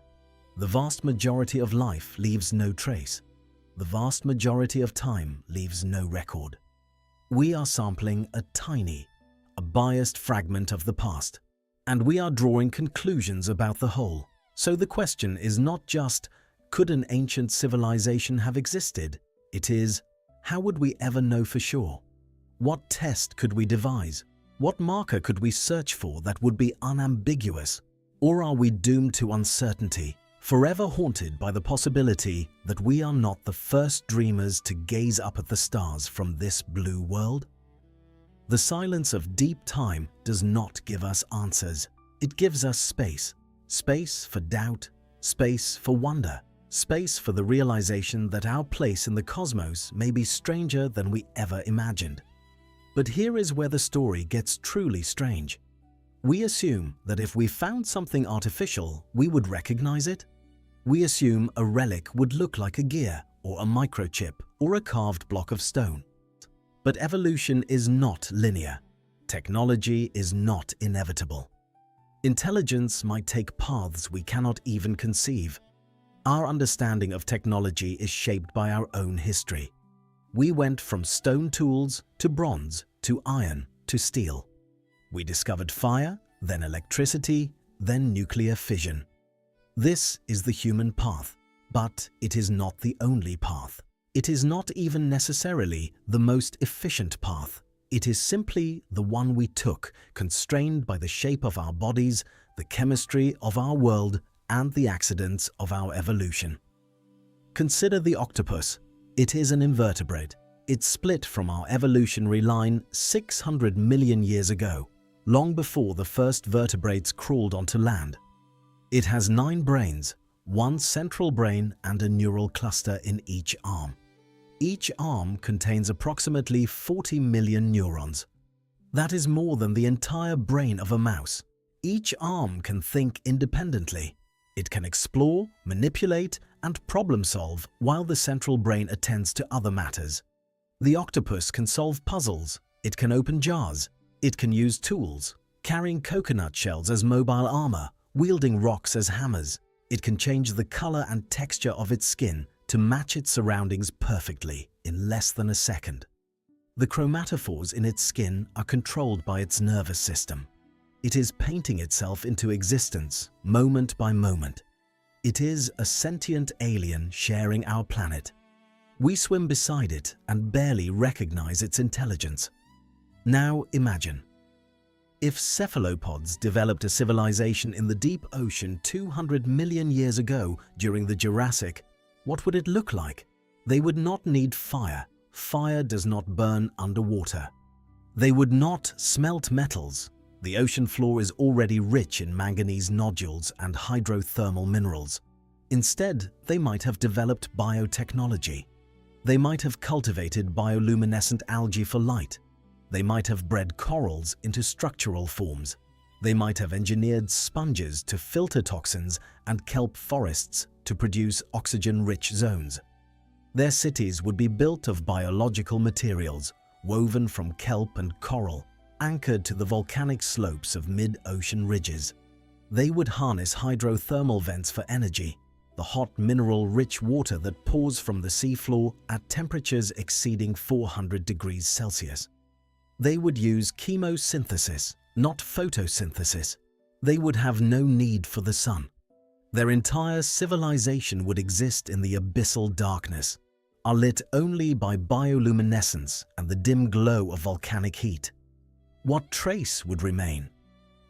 The vast majority of life leaves no trace. The vast majority of time leaves no record. We are sampling a tiny, a biased fragment of the past, and we are drawing conclusions about the whole. So the question is not just, could an ancient civilization have existed? It is, how would we ever know for sure? What test could we devise? What marker could we search for that would be unambiguous? Or are we doomed to uncertainty, forever haunted by the possibility that we are not the first dreamers to gaze up at the stars from this blue world? The silence of deep time does not give us answers. It gives us space. Space for doubt, space for wonder, space for the realization that our place in the cosmos may be stranger than we ever imagined. But here is where the story gets truly strange. We assume that if we found something artificial, we would recognize it. We assume a relic would look like a gear, or a microchip, or a carved block of stone. But evolution is not linear. Technology is not inevitable. Intelligence might take paths we cannot even conceive. Our understanding of technology is shaped by our own history. We went from stone tools to bronze, to iron, to steel. We discovered fire, then electricity, then nuclear fission. This is the human path, but it is not the only path. It is not even necessarily the most efficient path. It is simply the one we took, constrained by the shape of our bodies, the chemistry of our world, and the accidents of our evolution. Consider the octopus. It is an invertebrate. It split from our evolutionary line 600 million years ago, long before the first vertebrates crawled onto land. It has 9 brains, 1 central brain and a neural cluster in each arm. Each arm contains approximately 40 million neurons. That is more than the entire brain of a mouse. Each arm can think independently. It can explore, manipulate, and problem-solve while the central brain attends to other matters. The octopus can solve puzzles. It can open jars. It can use tools, carrying coconut shells as mobile armor, Wielding rocks as hammers, it can change the color and texture of its skin to match its surroundings perfectly in less than a second. The chromatophores in its skin are controlled by its nervous system. It is painting itself into existence moment by moment. It is a sentient alien sharing our planet. We swim beside it and barely recognize its intelligence. Now imagine, if cephalopods developed a civilization in the deep ocean 200 million years ago during the Jurassic, what would it look like? They would not need fire. Fire does not burn underwater. They would not smelt metals. The ocean floor is already rich in manganese nodules and hydrothermal minerals. Instead, they might have developed biotechnology. They might have cultivated bioluminescent algae for light. They might have bred corals into structural forms. They might have engineered sponges to filter toxins and kelp forests to produce oxygen-rich zones. Their cities would be built of biological materials, woven from kelp and coral, anchored to the volcanic slopes of mid-ocean ridges. They would harness hydrothermal vents for energy, the hot mineral-rich water that pours from the seafloor at temperatures exceeding 400 degrees Celsius. They would use chemosynthesis, not photosynthesis. They would have no need for the sun. Their entire civilization would exist in the abyssal darkness, are lit only by bioluminescence and the dim glow of volcanic heat. What trace would remain?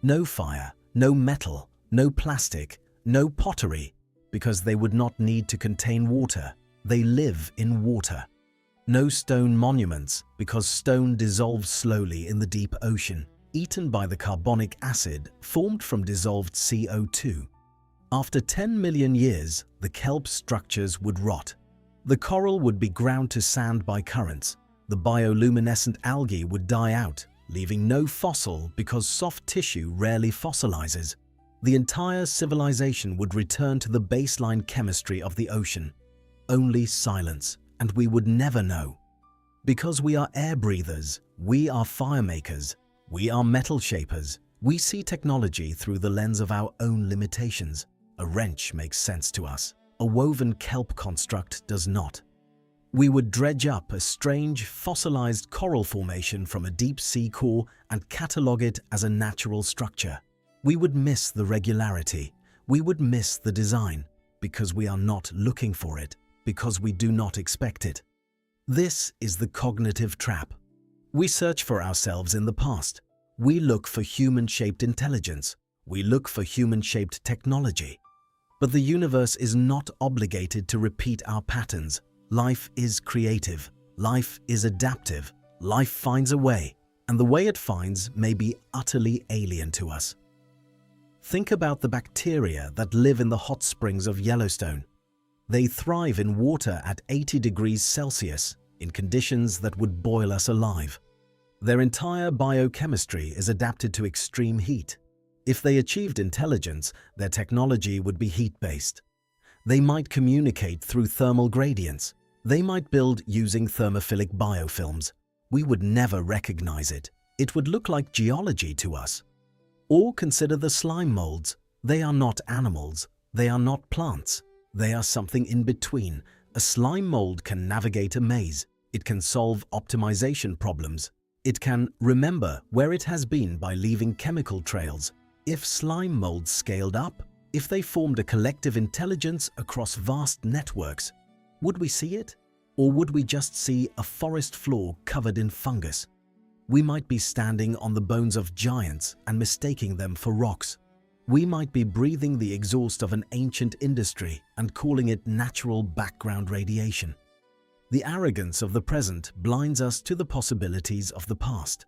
No fire, no metal, no plastic, no pottery, because they would not need to contain water. They live in water. No stone monuments, because stone dissolves slowly in the deep ocean, eaten by the carbonic acid formed from dissolved CO2. After 10 million years, the kelp structures would rot. The coral would be ground to sand by currents. The bioluminescent algae would die out, leaving no fossil because soft tissue rarely fossilizes. The entire civilization would return to the baseline chemistry of the ocean. Only silence, and we would never know. Because we are air breathers, we are fire makers, we are metal shapers, we see technology through the lens of our own limitations. A wrench makes sense to us. A woven kelp construct does not. We would dredge up a strange, fossilized coral formation from a deep sea core and catalog it as a natural structure. We would miss the regularity. We would miss the design, because we are not looking for it, because we do not expect it. This is the cognitive trap. We search for ourselves in the past. We look for human-shaped intelligence. We look for human-shaped technology. But the universe is not obligated to repeat our patterns. Life is creative. Life is adaptive. Life finds a way, and the way it finds may be utterly alien to us. Think about the bacteria that live in the hot springs of Yellowstone. They thrive in water at 80 degrees Celsius, in conditions that would boil us alive. Their entire biochemistry is adapted to extreme heat. If they achieved intelligence, their technology would be heat-based. They might communicate through thermal gradients. They might build using thermophilic biofilms. We would never recognize it. It would look like geology to us. Or consider the slime molds. They are not animals. They are not plants. They are something in between. A slime mold can navigate a maze. It can solve optimization problems. It can remember where it has been by leaving chemical trails. If slime molds scaled up, if they formed a collective intelligence across vast networks, would we see it? Or would we just see a forest floor covered in fungus? We might be standing on the bones of giants and mistaking them for rocks. We might be breathing the exhaust of an ancient industry and calling it natural background radiation. The arrogance of the present blinds us to the possibilities of the past.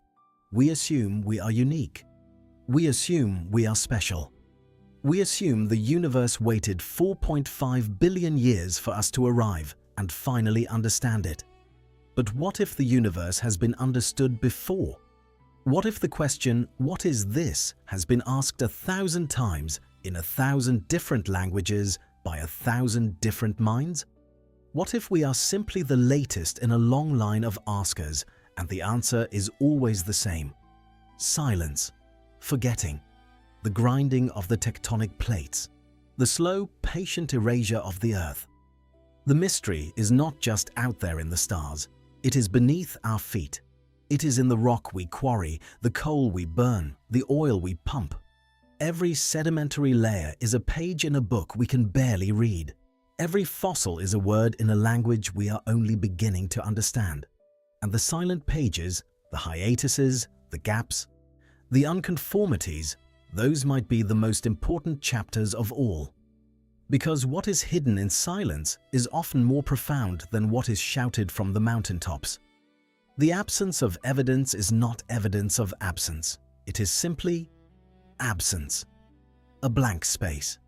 We assume we are unique. We assume we are special. We assume the universe waited 4.5 billion years for us to arrive and finally understand it. But what if the universe has been understood before? What if the question, "What is this?" has been asked 1,000 times in 1,000 different languages by 1,000 different minds? What if we are simply the latest in a long line of askers and the answer is always the same? Silence. Forgetting. the grinding of the tectonic plates, the slow, patient erasure of the Earth. The mystery is not just out there in the stars, it is beneath our feet. It is in the rock we quarry, the coal we burn, the oil we pump. Every sedimentary layer is a page in a book we can barely read. Every fossil is a word in a language we are only beginning to understand. And the silent pages, the hiatuses, the gaps, the unconformities, those might be the most important chapters of all. Because what is hidden in silence is often more profound than what is shouted from the mountaintops. The absence of evidence is not evidence of absence. It is simply absence. A blank space.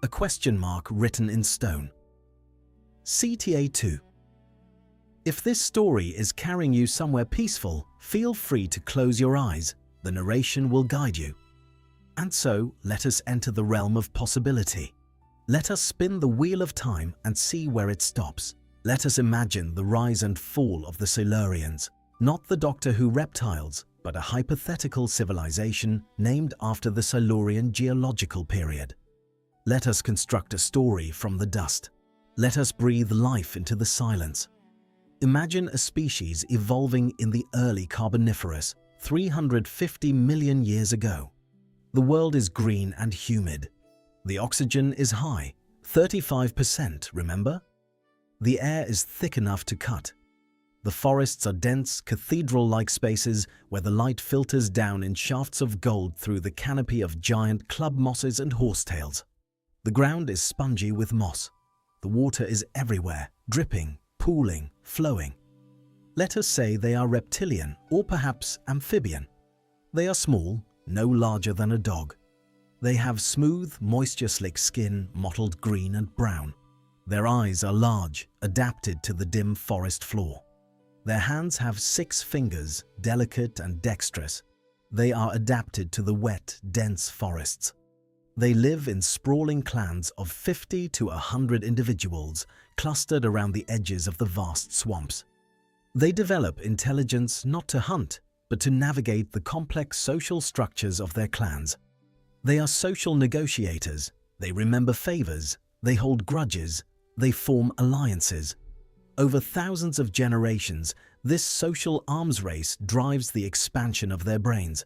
A question mark written in stone. CTA 2. If this story is carrying you somewhere peaceful, feel free to close your eyes. The narration will guide you. And so, let us enter the realm of possibility. Let us spin the wheel of time and see where it stops. Let us imagine the rise and fall of the Silurians, not the Doctor Who reptiles, but a hypothetical civilization named after the Silurian geological period. Let us construct a story from the dust. Let us breathe life into the silence. Imagine a species evolving in the early Carboniferous, 350 million years ago. The world is green and humid. The oxygen is high, 35%, remember? The air is thick enough to cut. The forests are dense, cathedral-like spaces where the light filters down in shafts of gold through the canopy of giant club mosses and horsetails. The ground is spongy with moss. The water is everywhere, dripping, pooling, flowing. Let us say they are reptilian or perhaps amphibian. They are small, no larger than a dog. They have smooth, moisture-slick skin mottled green and brown. Their eyes are large, adapted to the dim forest floor. Their hands have 6 fingers, delicate and dexterous. They are adapted to the wet, dense forests. They live in sprawling clans of 50 to 100 individuals, clustered around the edges of the vast swamps. They develop intelligence not to hunt, but to navigate the complex social structures of their clans. They are social negotiators. They remember favors. They hold grudges. They form alliances. Over thousands of generations, this social arms race drives the expansion of their brains.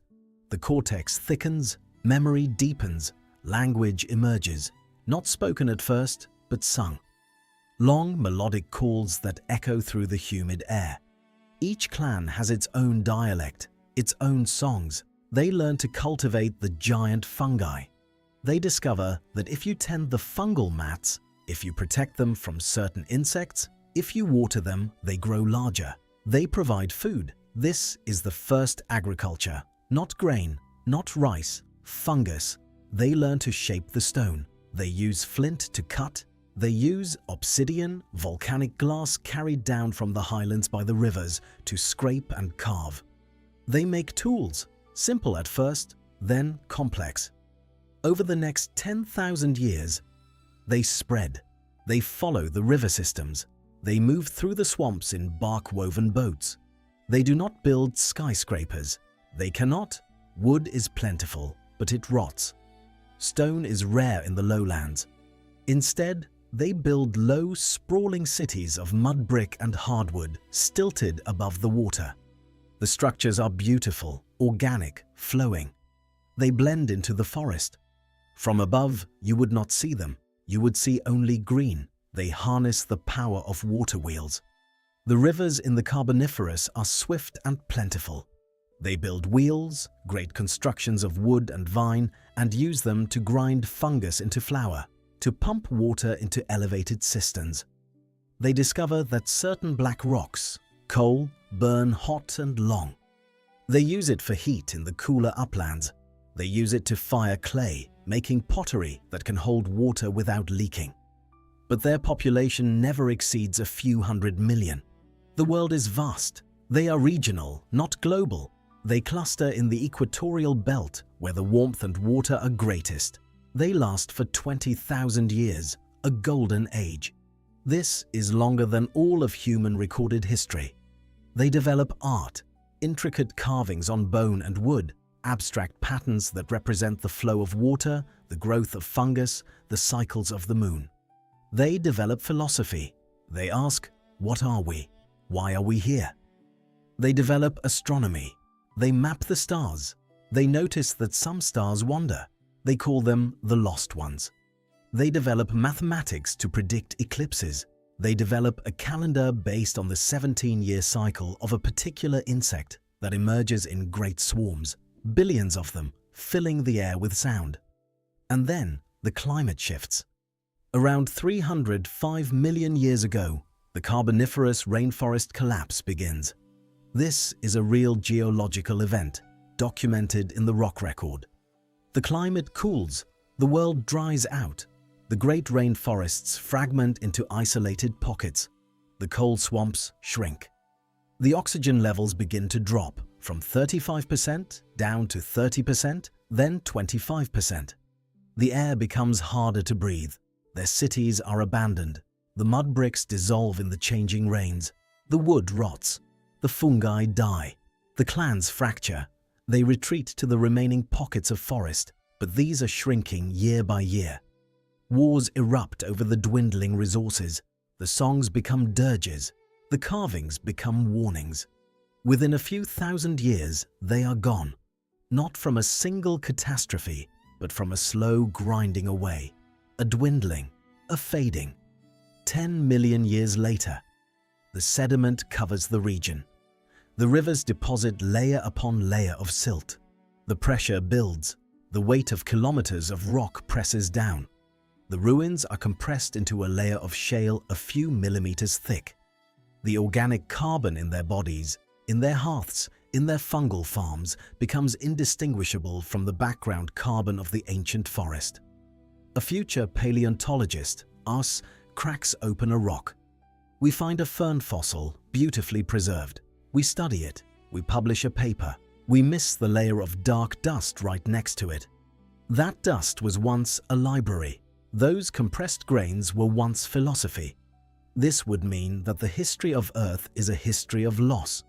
The cortex thickens, memory deepens, language emerges, not spoken at first, but sung. Long, melodic calls that echo through the humid air. Each clan has its own dialect, its own songs. They learn to cultivate the giant fungi. They discover that if you tend the fungal mats, if you protect them from certain insects, if you water them, they grow larger. They provide food. This is the first agriculture. Not grain, not rice, fungus. They learn to shape the stone. They use flint to cut. They use obsidian, volcanic glass carried down from the highlands by the rivers to scrape and carve. They make tools, simple at first, then complex. Over the next 10,000 years, they spread. They follow the river systems. They move through the swamps in bark-woven boats. They do not build skyscrapers. They cannot. Wood is plentiful, but it rots. Stone is rare in the lowlands. Instead, they build low, sprawling cities of mud brick and hardwood, stilted above the water. The structures are beautiful, organic, flowing. They blend into the forest. From above, you would not see them. You would see only green. They harness the power of water wheels. The rivers in the Carboniferous are swift and plentiful. They build wheels, great constructions of wood and vine, and use them to grind fungus into flour, to pump water into elevated cisterns. They discover that certain black rocks, coal, burn hot and long. They use it for heat in the cooler uplands. They use it to fire clay, making pottery that can hold water without leaking. But their population never exceeds a few hundred million. The world is vast. They are regional, not global. They cluster in the equatorial belt where the warmth and water are greatest. They last for 20,000 years, a golden age. This is longer than all of human recorded history. They develop art, intricate carvings on bone and wood, abstract patterns that represent the flow of water, the growth of fungus, the cycles of the moon. They develop philosophy. They ask, what are we? Why are we here? They develop astronomy. They map the stars. They notice that some stars wander. They call them the lost ones. They develop mathematics to predict eclipses. They develop a calendar based on the 17-year cycle of a particular insect that emerges in great swarms, billions of them, filling the air with sound. And then the climate shifts. Around 305 million years ago, the Carboniferous rainforest collapse begins. This is a real geological event, documented in the rock record. The climate cools, the world dries out, the great rainforests fragment into isolated pockets, the coal swamps shrink. The oxygen levels begin to drop from 35% down to 30%, then 25%. The air becomes harder to breathe. Their cities are abandoned. The mud bricks dissolve in the changing rains. The wood rots. The fungi die. The clans fracture. They retreat to the remaining pockets of forest, but these are shrinking year by year. Wars erupt over the dwindling resources. The songs become dirges. The carvings become warnings. Within a few thousand years, they are gone. Not from a single catastrophe, but from a slow grinding away, a dwindling, a fading. 10 million years later, the sediment covers the region. The rivers deposit layer upon layer of silt. The pressure builds. The weight of kilometers of rock presses down. The ruins are compressed into a layer of shale a few millimeters thick. The organic carbon in their bodies, in their hearths, in their fungal farms becomes indistinguishable from the background carbon of the ancient forest. A future paleontologist, us, cracks open a rock. We find a fern fossil, beautifully preserved. We study it. We publish a paper. We miss the layer of dark dust right next to it. That dust was once a library. Those compressed grains were once philosophy. This would mean that the history of Earth is a history of loss.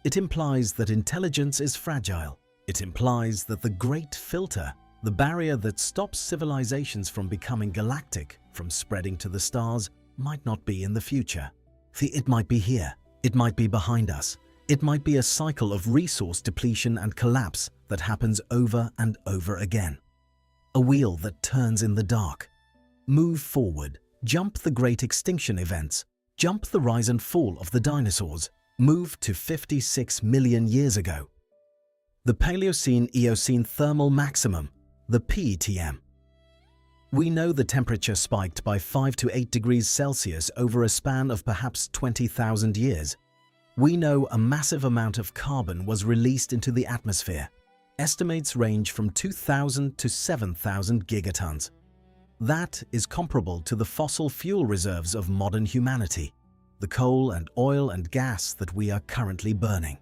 It implies that intelligence is fragile. It implies that the great filter, the barrier that stops civilizations from becoming galactic, from spreading to the stars, might not be in the future. It might be here. It might be behind us. It might be a cycle of resource depletion and collapse that happens over and over again. A wheel that turns in the dark. Move forward. Jump the great extinction events. Jump the rise and fall of the dinosaurs. Move to 56 million years ago. The Paleocene-Eocene thermal maximum, the PETM. We know the temperature spiked by 5 to 8 degrees Celsius over a span of perhaps 20,000 years. We know a massive amount of carbon was released into the atmosphere. Estimates range from 2,000 to 7,000 gigatons. That is comparable to the fossil fuel reserves of modern humanity, the coal and oil and gas that we are currently burning.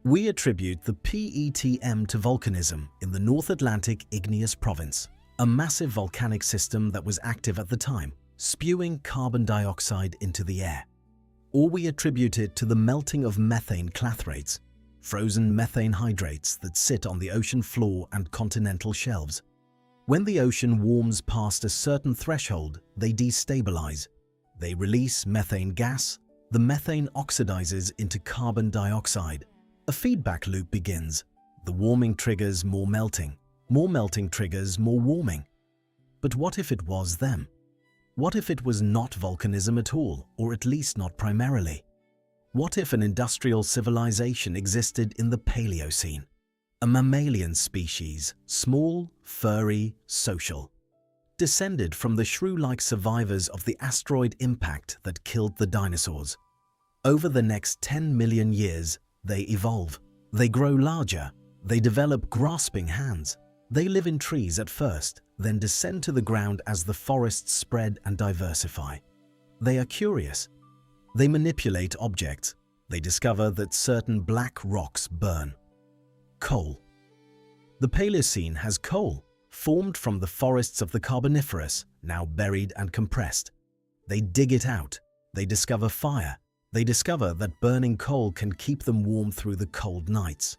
We attribute the PETM to volcanism in the North Atlantic Igneous Province, a massive volcanic system that was active at the time, spewing carbon dioxide into the air. Or we attribute it to the melting of methane clathrates, frozen methane hydrates that sit on the ocean floor and continental shelves. When the ocean warms past a certain threshold, they destabilize. They release methane gas. The methane oxidizes into carbon dioxide. A feedback loop begins. The warming triggers more melting. More melting triggers more warming. But what if it was them? What if it was not volcanism at all, or at least not primarily? What if an industrial civilization existed in the Paleocene? A mammalian species, small, furry, social. Descended from the shrew-like survivors of the asteroid impact that killed the dinosaurs. Over the next 10 million years, they evolve. They grow larger. They develop grasping hands. They live in trees at first, then descend to the ground as the forests spread and diversify. They are curious. They manipulate objects. They discover that certain black rocks burn. Coal. The Paleocene has coal, formed from the forests of the Carboniferous, now buried and compressed. They dig it out. They discover fire. They discover that burning coal can keep them warm through the cold nights.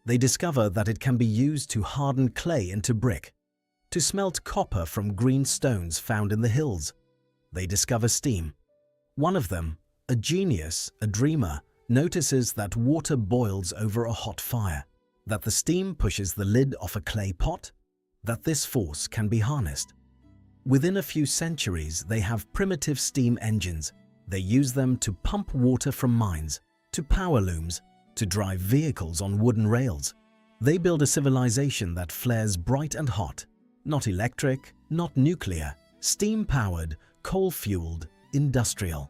They discover that it can be used to harden clay into brick, to smelt copper from green stones found in the hills. They discover steam. One of them, a genius, a dreamer, notices that water boils over a hot fire, that the steam pushes the lid off a clay pot, that this force can be harnessed. Within a few centuries, they have primitive steam engines. They use them to pump water from mines, to power looms, to drive vehicles on wooden rails. They build a civilization that flares bright and hot, not electric, not nuclear, steam-powered, coal-fueled, industrial.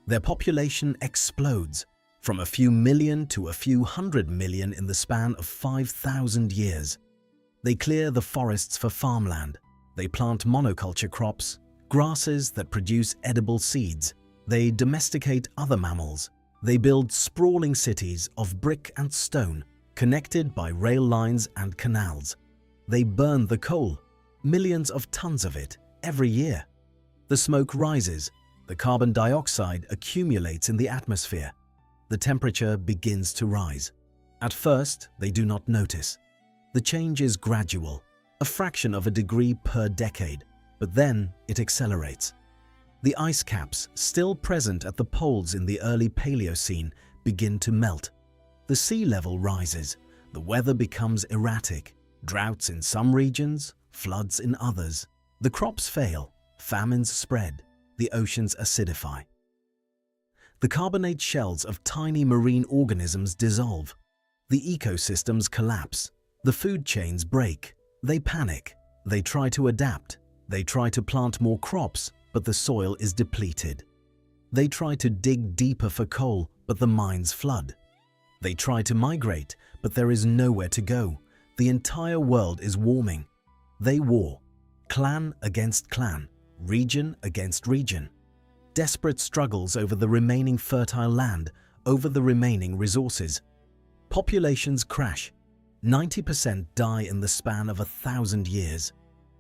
Their population explodes, from a few million to a few 100 million in the span of 5,000 years. They clear the forests for farmland. They plant monoculture crops, grasses that produce edible seeds. They domesticate other mammals. They build sprawling cities of brick and stone, connected by rail lines and canals. They burn the coal, millions of tons of it, every year. The smoke rises, the carbon dioxide accumulates in the atmosphere. The temperature begins to rise. At first, they do not notice. The change is gradual, a fraction of a degree per decade, but then it accelerates. The ice caps, still present at the poles in the early Paleocene, begin to melt. The sea level rises, the weather becomes erratic, droughts in some regions, floods in others. The crops fail, famines spread, the oceans acidify. The carbonate shells of tiny marine organisms dissolve. The ecosystems collapse. The food chains break. They panic. They try to adapt. They try to plant more crops, but the soil is depleted. They try to dig deeper for coal, but the mines flood. They try to migrate, but there is nowhere to go. The entire world is warming. They war. Clan against clan. Region against region. Desperate struggles over the remaining fertile land, over the remaining resources. Populations crash. 90% die in the span of 1,000 years.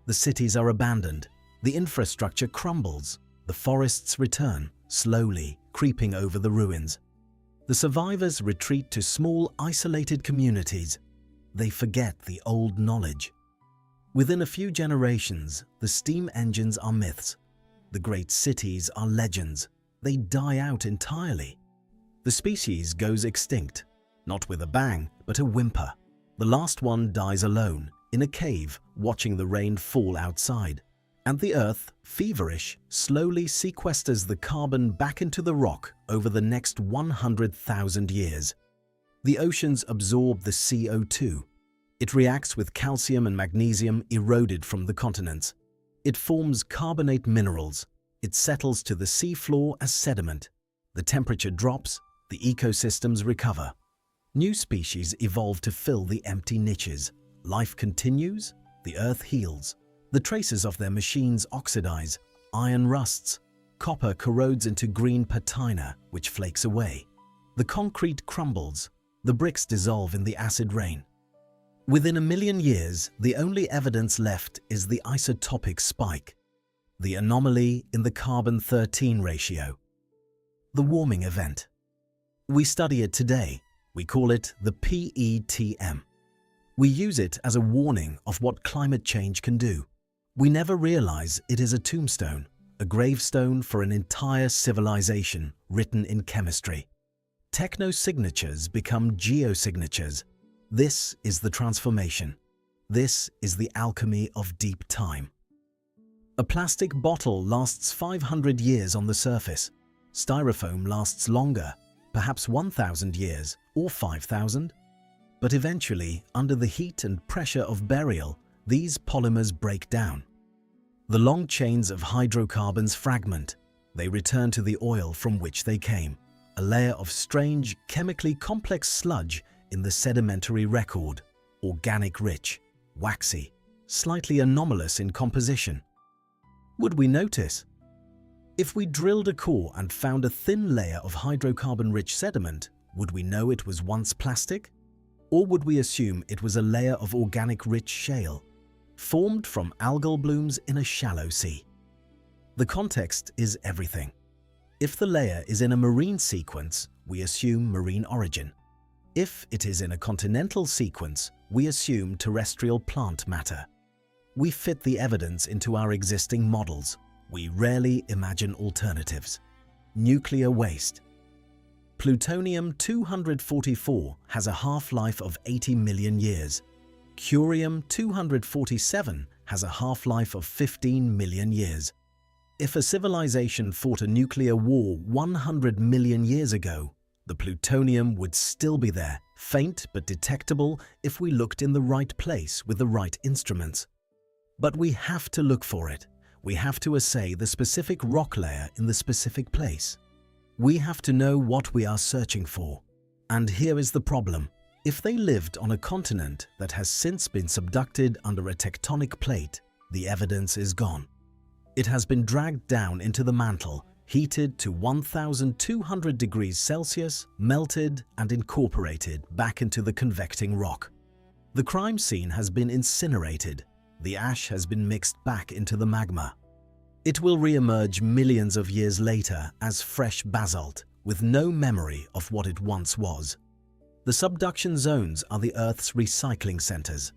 The cities are abandoned. The infrastructure crumbles. The forests return, slowly creeping over the ruins. The survivors retreat to small, isolated communities. They forget the old knowledge. Within a few generations, the steam engines are myths. The great cities are legends. They die out entirely. The species goes extinct, not with a bang, but a whimper. The last one dies alone, in a cave, watching the rain fall outside. And the Earth, feverish, slowly sequesters the carbon back into the rock over the next 100,000 years. The oceans absorb the CO2. It reacts with calcium and magnesium eroded from the continents. It forms carbonate minerals. It settles to the seafloor as sediment. The temperature drops. The ecosystems recover. New species evolve to fill the empty niches. Life continues. The Earth heals. The traces of their machines oxidize. Iron rusts. Copper corrodes into green patina, which flakes away. The concrete crumbles. The bricks dissolve in the acid rain. Within 1 million years, the only evidence left is the isotopic spike, the anomaly in the carbon-13 ratio, the warming event. We study it today. We call it the PETM. We use it as a warning of what climate change can do. We never realize it is a tombstone, a gravestone for an entire civilization written in chemistry. Technosignatures become geosignatures. This is the transformation. This is the alchemy of deep time. A plastic bottle lasts 500 years on the surface. Styrofoam lasts longer, perhaps 1,000 years or 5,000. But eventually, under the heat and pressure of burial, these polymers break down. The long chains of hydrocarbons fragment. They return to the oil from which they came, a layer of strange, chemically complex sludge in the sedimentary record, organic rich, waxy, slightly anomalous in composition. Would we notice? If we drilled a core and found a thin layer of hydrocarbon-rich sediment, would we know it was once plastic? Or would we assume it was a layer of organic-rich shale, formed from algal blooms in a shallow sea? The context is everything. If the layer is in a marine sequence, we assume marine origin. If it is in a continental sequence, we assume terrestrial plant matter. We fit the evidence into our existing models. We rarely imagine alternatives. Nuclear waste. Plutonium-244 has a half-life of 80 million years. Curium-247 has a half-life of 15 million years. If a civilization fought a nuclear war 100 million years ago, the plutonium would still be there, faint but detectable if we looked in the right place with the right instruments. But we have to look for it. We have to assay the specific rock layer in the specific place. We have to know what we are searching for. And here is the problem. If they lived on a continent that has since been subducted under a tectonic plate, the evidence is gone. It has been dragged down into the mantle, heated to 1,200 degrees Celsius, melted and incorporated back into the convecting rock. The crime scene has been incinerated. The ash has been mixed back into the magma. It will re-emerge millions of years later as fresh basalt, with no memory of what it once was. The subduction zones are the Earth's recycling centers.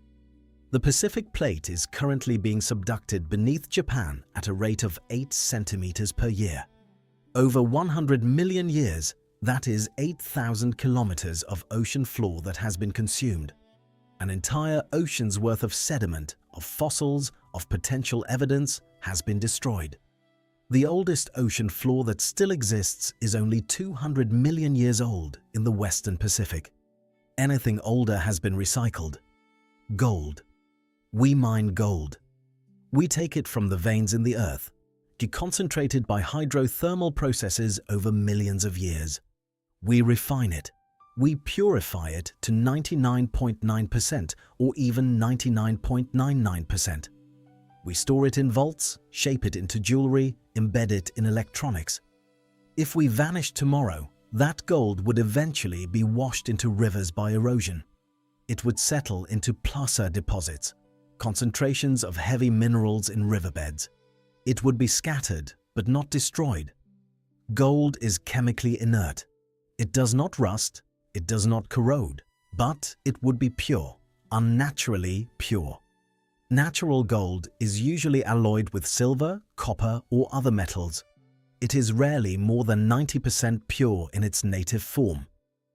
The Pacific Plate is currently being subducted beneath Japan at a rate of 8 centimeters per year. Over 100 million years, that is 8,000 kilometers of ocean floor that has been consumed. An entire ocean's worth of sediment, of fossils, of potential evidence has been destroyed. The oldest ocean floor that still exists is only 200 million years old in the Western Pacific. Anything older has been recycled. Gold. We mine gold. We take it from the veins in the earth, deconcentrated by hydrothermal processes over millions of years. We refine it. We purify it to 99.9% or even 99.99%. We store it in vaults, shape it into jewelry, embed it in electronics. If we vanish tomorrow, that gold would eventually be washed into rivers by erosion. It would settle into placer deposits, concentrations of heavy minerals in riverbeds. It would be scattered, but not destroyed. Gold is chemically inert. It does not rust, it does not corrode, but it would be pure, unnaturally pure. Natural gold is usually alloyed with silver, copper, or other metals. It is rarely more than 90% pure in its native form.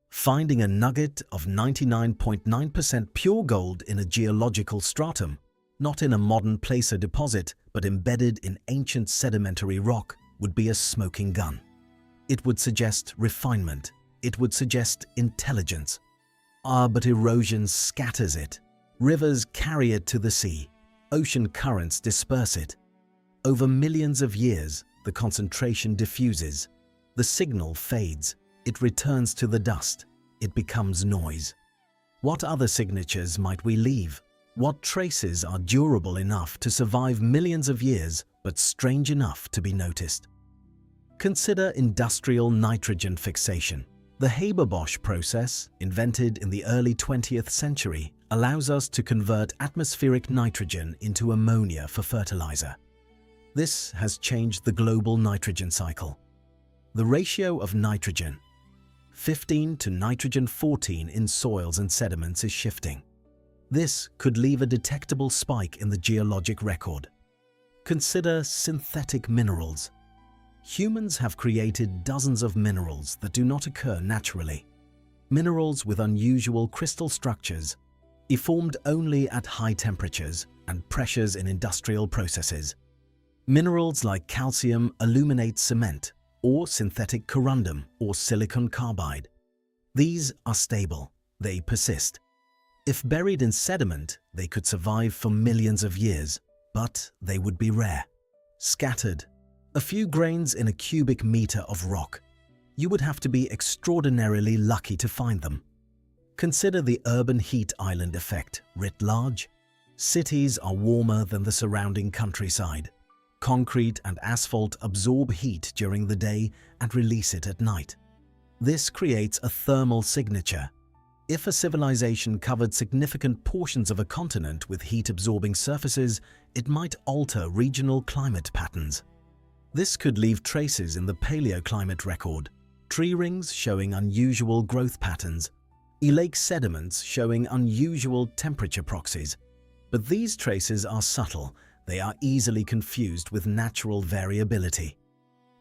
Finding a nugget of 99.9% pure gold in a geological stratum, not in a modern placer deposit, but embedded in ancient sedimentary rock, would be a smoking gun. It would suggest refinement. It would suggest intelligence. But erosion scatters it. Rivers carry it to the sea. Ocean currents disperse it. Over millions of years, the concentration diffuses. The signal fades. It returns to the dust. It becomes noise. What other signatures might we leave? What traces are durable enough to survive millions of years, but strange enough to be noticed? Consider industrial nitrogen fixation. The Haber-Bosch process, invented in the early 20th century, allows us to convert atmospheric nitrogen into ammonia for fertilizer. This has changed the global nitrogen cycle. The ratio of nitrogen, 15 to nitrogen 14 in soils and sediments, is shifting. This could leave a detectable spike in the geologic record. Consider synthetic minerals. Humans have created dozens of minerals that do not occur naturally. Minerals with unusual crystal structures, formed only at high temperatures and pressures in industrial processes. Minerals like calcium illuminate cement, or synthetic corundum or silicon carbide. These are stable. They persist. If buried in sediment, they could survive for millions of years, but they would be rare. Scattered. A few grains in a cubic meter of rock. You would have to be extraordinarily lucky to find them. Consider the urban heat island effect writ large. Cities are warmer than the surrounding countryside. Concrete and asphalt absorb heat during the day and release it at night. This creates a thermal signature. If a civilization covered significant portions of a continent with heat-absorbing surfaces, it might alter regional climate patterns. This could leave traces in the paleoclimate record, tree rings showing unusual growth patterns, lake sediments showing unusual temperature proxies. But these traces are subtle. They are easily confused with natural variability.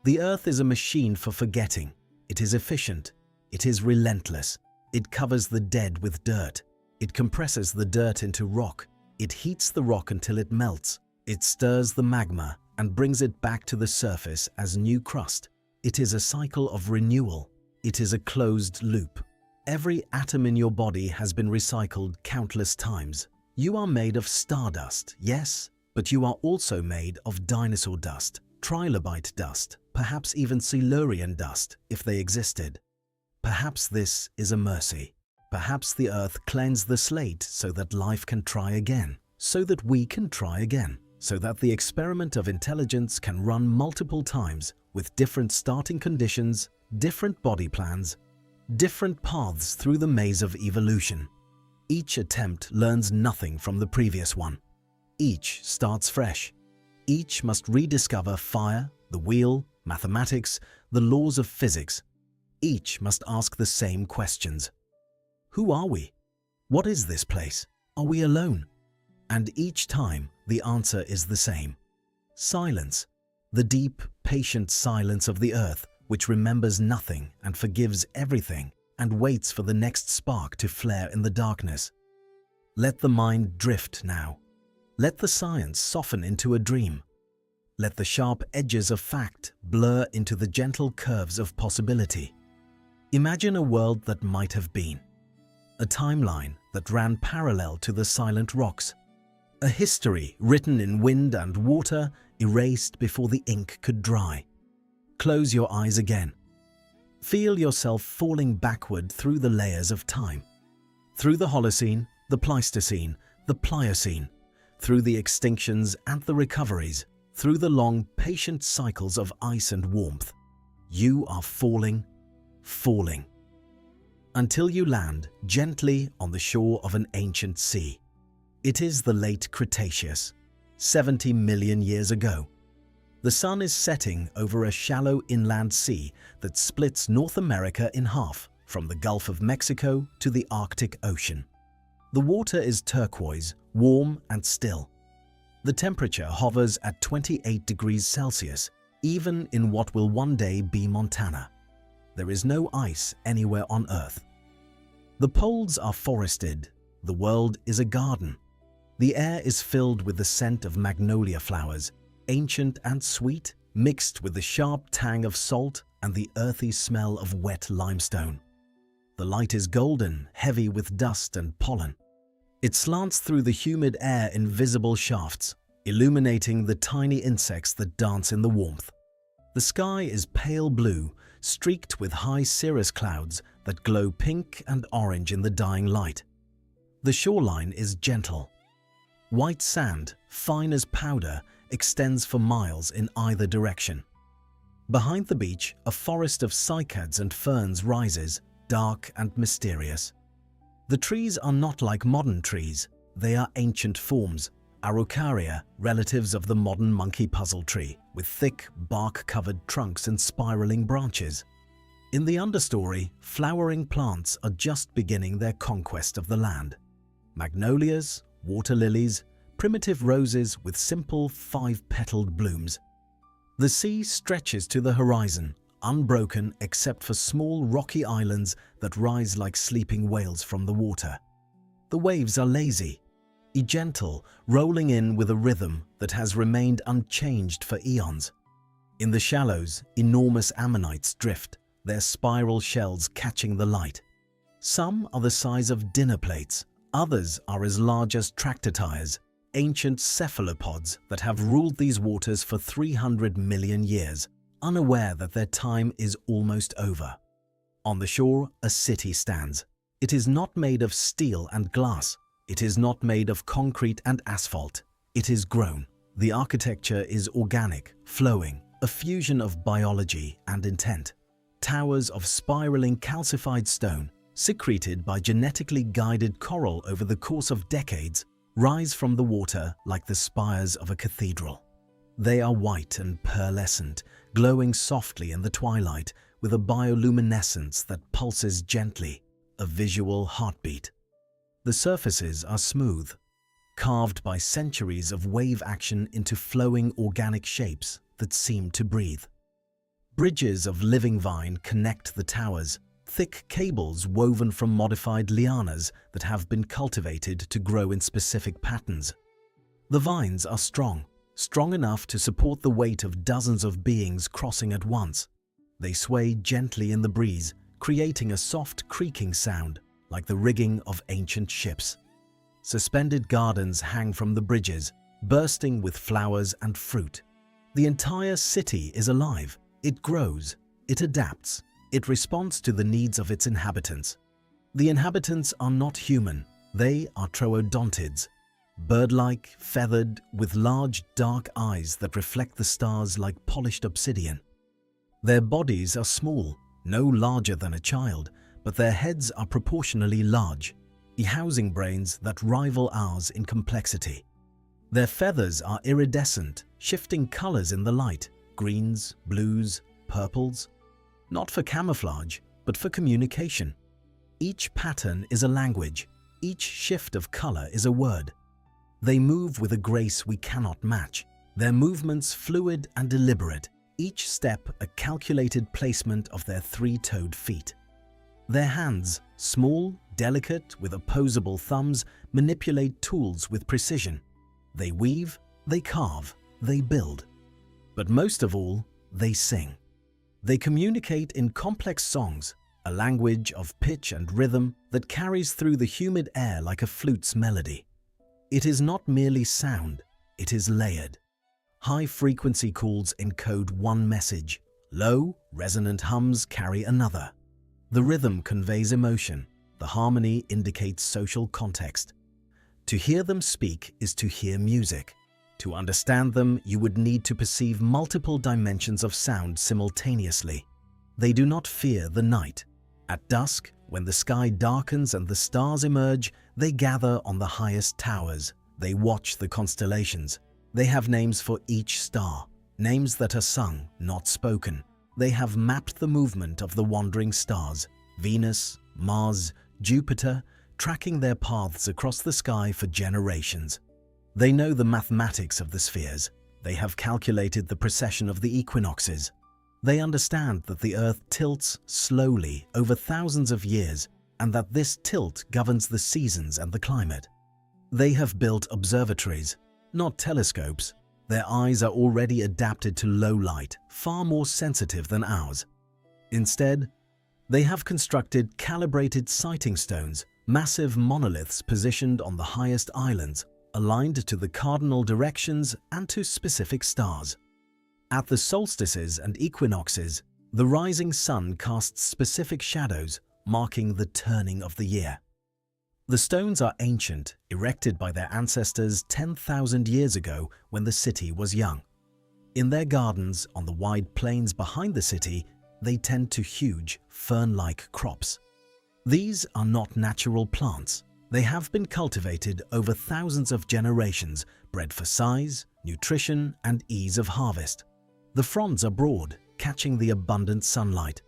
The Earth is a machine for forgetting. It is efficient. It is relentless. It covers the dead with dirt. It compresses the dirt into rock. It heats the rock until it melts. It stirs the magma and brings it back to the surface as new crust. It is a cycle of renewal. It is a closed loop. Every atom in your body has been recycled countless times. You are made of stardust, yes, but you are also made of dinosaur dust, trilobite dust, perhaps even Silurian dust, if they existed. Perhaps this is a mercy. Perhaps the Earth cleansed the slate so that life can try again, so that we can try again, so that the experiment of intelligence can run multiple times with different starting conditions, different body plans, different paths through the maze of evolution. Each attempt learns nothing from the previous one. Each starts fresh. Each must rediscover fire, the wheel, mathematics, the laws of physics. Each must ask the same questions. Who are we? What is this place? Are we alone? And each time, the answer is the same. Silence. The deep, patient silence of the Earth, which remembers nothing and forgives everything and waits for the next spark to flare in the darkness. Let the mind drift now. Let the science soften into a dream. Let the sharp edges of fact blur into the gentle curves of possibility. Imagine a world that might have been. A timeline that ran parallel to the silent rocks. A history written in wind and water, erased before the ink could dry. Close your eyes again. Feel yourself falling backward through the layers of time. Through the Holocene, the Pleistocene, the Pliocene. Through the extinctions and the recoveries. Through the long, patient cycles of ice and warmth. You are falling, falling. Until you land gently on the shore of an ancient sea. It is the late Cretaceous, 70 million years ago. The sun is setting over a shallow inland sea that splits North America in half, from the Gulf of Mexico to the Arctic Ocean. The water is turquoise, warm and still. The temperature hovers at 28 degrees Celsius, even in what will one day be Montana. There is no ice anywhere on Earth. The poles are forested. The world is a garden. The air is filled with the scent of magnolia flowers, ancient and sweet, mixed with the sharp tang of salt and the earthy smell of wet limestone. The light is golden, heavy with dust and pollen. It slants through the humid air in visible shafts, illuminating the tiny insects that dance in the warmth. The sky is pale blue, streaked with high cirrus clouds that glow pink and orange in the dying light. The shoreline is gentle. White sand, fine as powder, extends for miles in either direction. Behind the beach, a forest of cycads and ferns rises, dark and mysterious. The trees are not like modern trees. They are ancient forms, Araucaria, relatives of the modern monkey puzzle tree, with thick, bark-covered trunks and spiraling branches. In the understory, flowering plants are just beginning their conquest of the land. Magnolias, water lilies, primitive roses with simple five-petaled blooms. The sea stretches to the horizon, unbroken except for small rocky islands that rise like sleeping whales from the water. The waves are lazy, gentle, rolling in with a rhythm that has remained unchanged for eons. In the shallows, enormous ammonites drift, their spiral shells catching the light. Some are the size of dinner plates, others are as large as tractor tires, ancient cephalopods that have ruled these waters for 300 million years, unaware that their time is almost over. On the shore, a city stands. It is not made of steel and glass. It is not made of concrete and asphalt. It is grown. The architecture is organic, flowing, a fusion of biology and intent. Towers of spiraling calcified stone, secreted by genetically guided coral over the course of decades, rise from the water like the spires of a cathedral. They are white and pearlescent, glowing softly in the twilight with a bioluminescence that pulses gently, a visual heartbeat. The surfaces are smooth, carved by centuries of wave action into flowing organic shapes that seem to breathe. Bridges of living vine connect the towers, thick cables woven from modified lianas that have been cultivated to grow in specific patterns. The vines are strong enough to support the weight of dozens of beings crossing at once. They sway gently in the breeze, creating a soft creaking sound like the rigging of ancient ships. Suspended gardens hang from the bridges, bursting with flowers and fruit. The entire city is alive. It grows, it adapts, it responds to the needs of its inhabitants. The inhabitants are not human, they are Troodontids, bird-like, feathered, with large, dark eyes that reflect the stars like polished obsidian. Their bodies are small, no larger than a child, but their heads are proportionally large, housing brains that rival ours in complexity. Their feathers are iridescent, shifting colors in the light, greens, blues, purples, not for camouflage, but for communication. Each pattern is a language, each shift of color is a word. They move with a grace we cannot match, their movements fluid and deliberate, each step a calculated placement of their three-toed feet. Their hands, small, delicate, with opposable thumbs, manipulate tools with precision. They weave, they carve, they build. But most of all, they sing. They communicate in complex songs, a language of pitch and rhythm that carries through the humid air like a flute's melody. It is not merely sound, it is layered. High-frequency calls encode one message. Low, resonant hums carry another. The rhythm conveys emotion. The harmony indicates social context. To hear them speak is to hear music. To understand them, you would need to perceive multiple dimensions of sound simultaneously. They do not fear the night. At dusk, when the sky darkens and the stars emerge, they gather on the highest towers. They watch the constellations. They have names for each star, names that are sung, not spoken. They have mapped the movement of the wandering stars, Venus, Mars, Jupiter, tracking their paths across the sky for generations. They know the mathematics of the spheres. They have calculated the precession of the equinoxes. They understand that the Earth tilts slowly over thousands of years and that this tilt governs the seasons and the climate. They have built observatories, not telescopes. Their eyes are already adapted to low light, far more sensitive than ours. Instead, they have constructed calibrated sighting stones, massive monoliths positioned on the highest islands, aligned to the cardinal directions and to specific stars. At the solstices and equinoxes, the rising sun casts specific shadows, marking the turning of the year. The stones are ancient, erected by their ancestors 10,000 years ago when the city was young. In their gardens on the wide plains behind the city, they tend to huge, fern-like crops. These are not natural plants. They have been cultivated over thousands of generations, bred for size, nutrition, and ease of harvest. The fronds are broad, catching the abundant sunlight.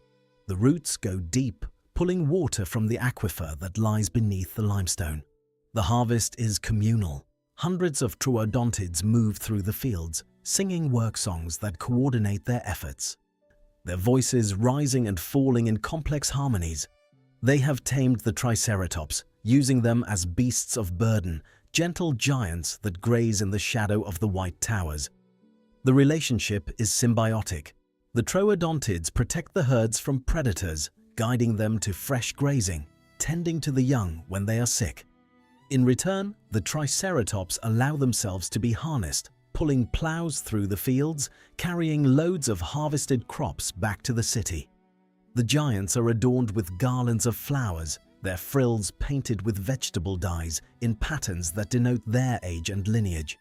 The roots go deep, pulling water from the aquifer that lies beneath the limestone. The harvest is communal. Hundreds of Troodontids move through the fields, singing work songs that coordinate their efforts. Their voices rising and falling in complex harmonies. They have tamed the Triceratops, using them as beasts of burden, gentle giants that graze in the shadow of the white towers. The relationship is symbiotic. The Troodontids protect the herds from predators, guiding them to fresh grazing, tending to the young when they are sick. In return, the Triceratops allow themselves to be harnessed, pulling plows through the fields, carrying loads of harvested crops back to the city. The giants are adorned with garlands of flowers, their frills painted with vegetable dyes in patterns that denote their age and lineage.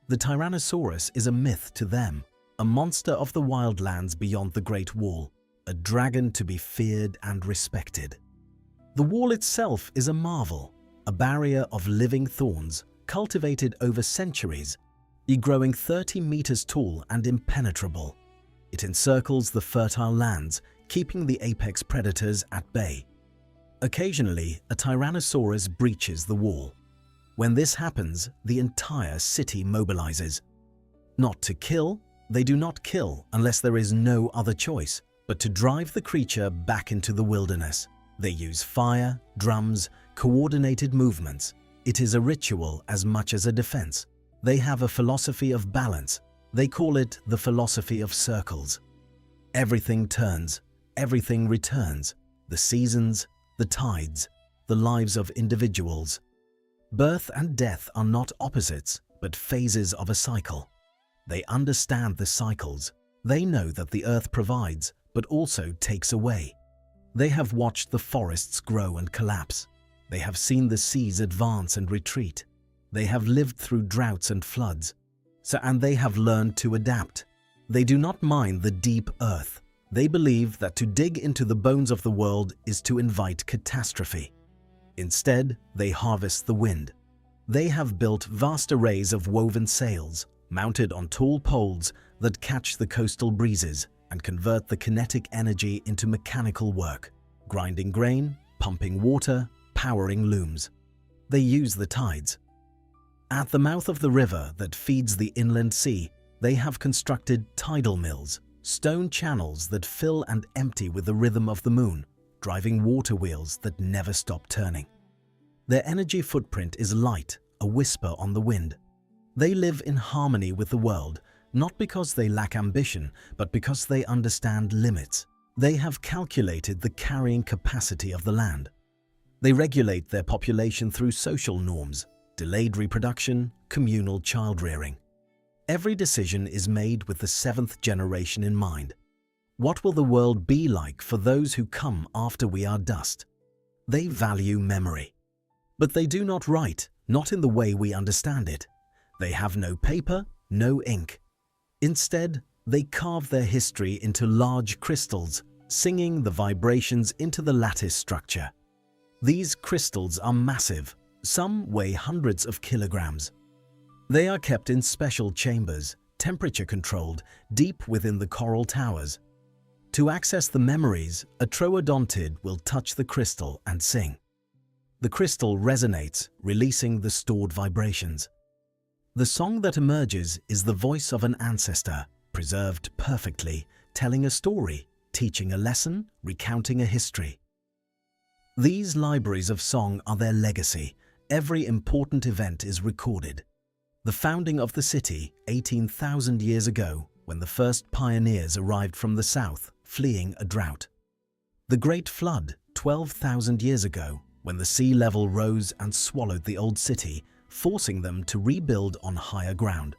The Tyrannosaurus is a myth to them, a monster of the wildlands beyond the Great Wall, a dragon to be feared and respected. The wall itself is a marvel, a barrier of living thorns cultivated over centuries, growing 30 meters tall and impenetrable. It encircles the fertile lands, keeping the apex predators at bay. Occasionally, a Tyrannosaurus breaches the wall. When this happens, the entire city mobilizes. Not to kill, they do not kill unless there is no other choice, but to drive the creature back into the wilderness. They use fire, drums, coordinated movements. It is a ritual as much as a defense. They have a philosophy of balance. They call it the philosophy of circles. Everything turns, everything returns. The seasons, the tides, the lives of individuals. Birth and death are not opposites, but phases of a cycle. They understand the cycles. They know that the earth provides, but also takes away. They have watched the forests grow and collapse. They have seen the seas advance and retreat. They have lived through droughts and floods. And they have learned to adapt. They do not mind the deep earth. They believe that to dig into the bones of the world is to invite catastrophe. Instead, they harvest the wind. They have built vast arrays of woven sails, mounted on tall poles that catch the coastal breezes and convert the kinetic energy into mechanical work, grinding grain, pumping water, powering looms. They use the tides. At the mouth of the river that feeds the inland sea, they have constructed tidal mills, stone channels that fill and empty with the rhythm of the moon, driving water wheels that never stop turning. Their energy footprint is light, a whisper on the wind. They live in harmony with the world, not because they lack ambition, but because they understand limits. They have calculated the carrying capacity of the land. They regulate their population through social norms, delayed reproduction, communal child-rearing. Every decision is made with the seventh generation in mind. What will the world be like for those who come after we are dust? They value memory. But they do not write, not in the way we understand it. They have no paper, no ink. Instead, they carve their history into large crystals, singing the vibrations into the lattice structure. These crystals are massive. Some weigh hundreds of kilograms. They are kept in special chambers, temperature-controlled, deep within the coral towers. To access the memories, a Troodontid will touch the crystal and sing. The crystal resonates, releasing the stored vibrations. The song that emerges is the voice of an ancestor, preserved perfectly, telling a story, teaching a lesson, recounting a history. These libraries of song are their legacy. Every important event is recorded. The founding of the city, 18,000 years ago, when the first pioneers arrived from the south, fleeing a drought. The Great Flood, 12,000 years ago, when the sea level rose and swallowed the old city, forcing them to rebuild on higher ground.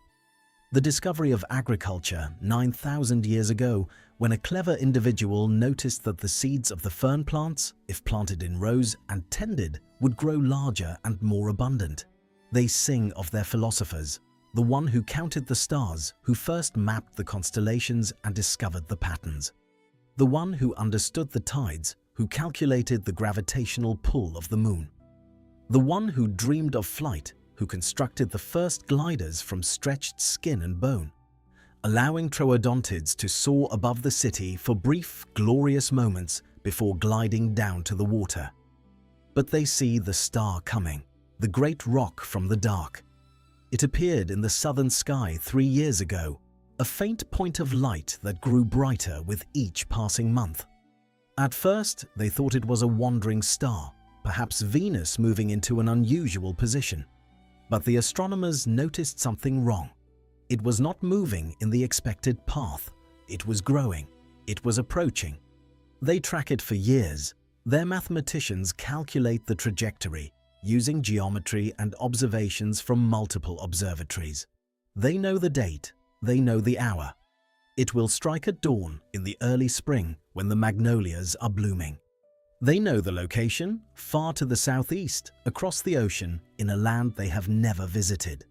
The discovery of agriculture, 9,000 years ago, when a clever individual noticed that the seeds of the fern plants, if planted in rows and tended, would grow larger and more abundant. They sing of their philosophers, the one who counted the stars, who first mapped the constellations and discovered the patterns. The one who understood the tides, who calculated the gravitational pull of the moon. The one who dreamed of flight, who constructed the first gliders from stretched skin and bone, allowing Troodontids to soar above the city for brief, glorious moments before gliding down to the water. But they see the star coming, the great rock from the dark. It appeared in the southern sky 3 years ago, a faint point of light that grew brighter with each passing month. At first, they thought it was a wandering star, perhaps Venus moving into an unusual position. But the astronomers noticed something wrong. It was not moving in the expected path. It was growing. It was approaching. They track it for years. Their mathematicians calculate the trajectory, using geometry and observations from multiple observatories. They know the date. They know the hour. It will strike at dawn in the early spring when the magnolias are blooming. They know the location, far to the southeast, across the ocean, in a land they have never visited.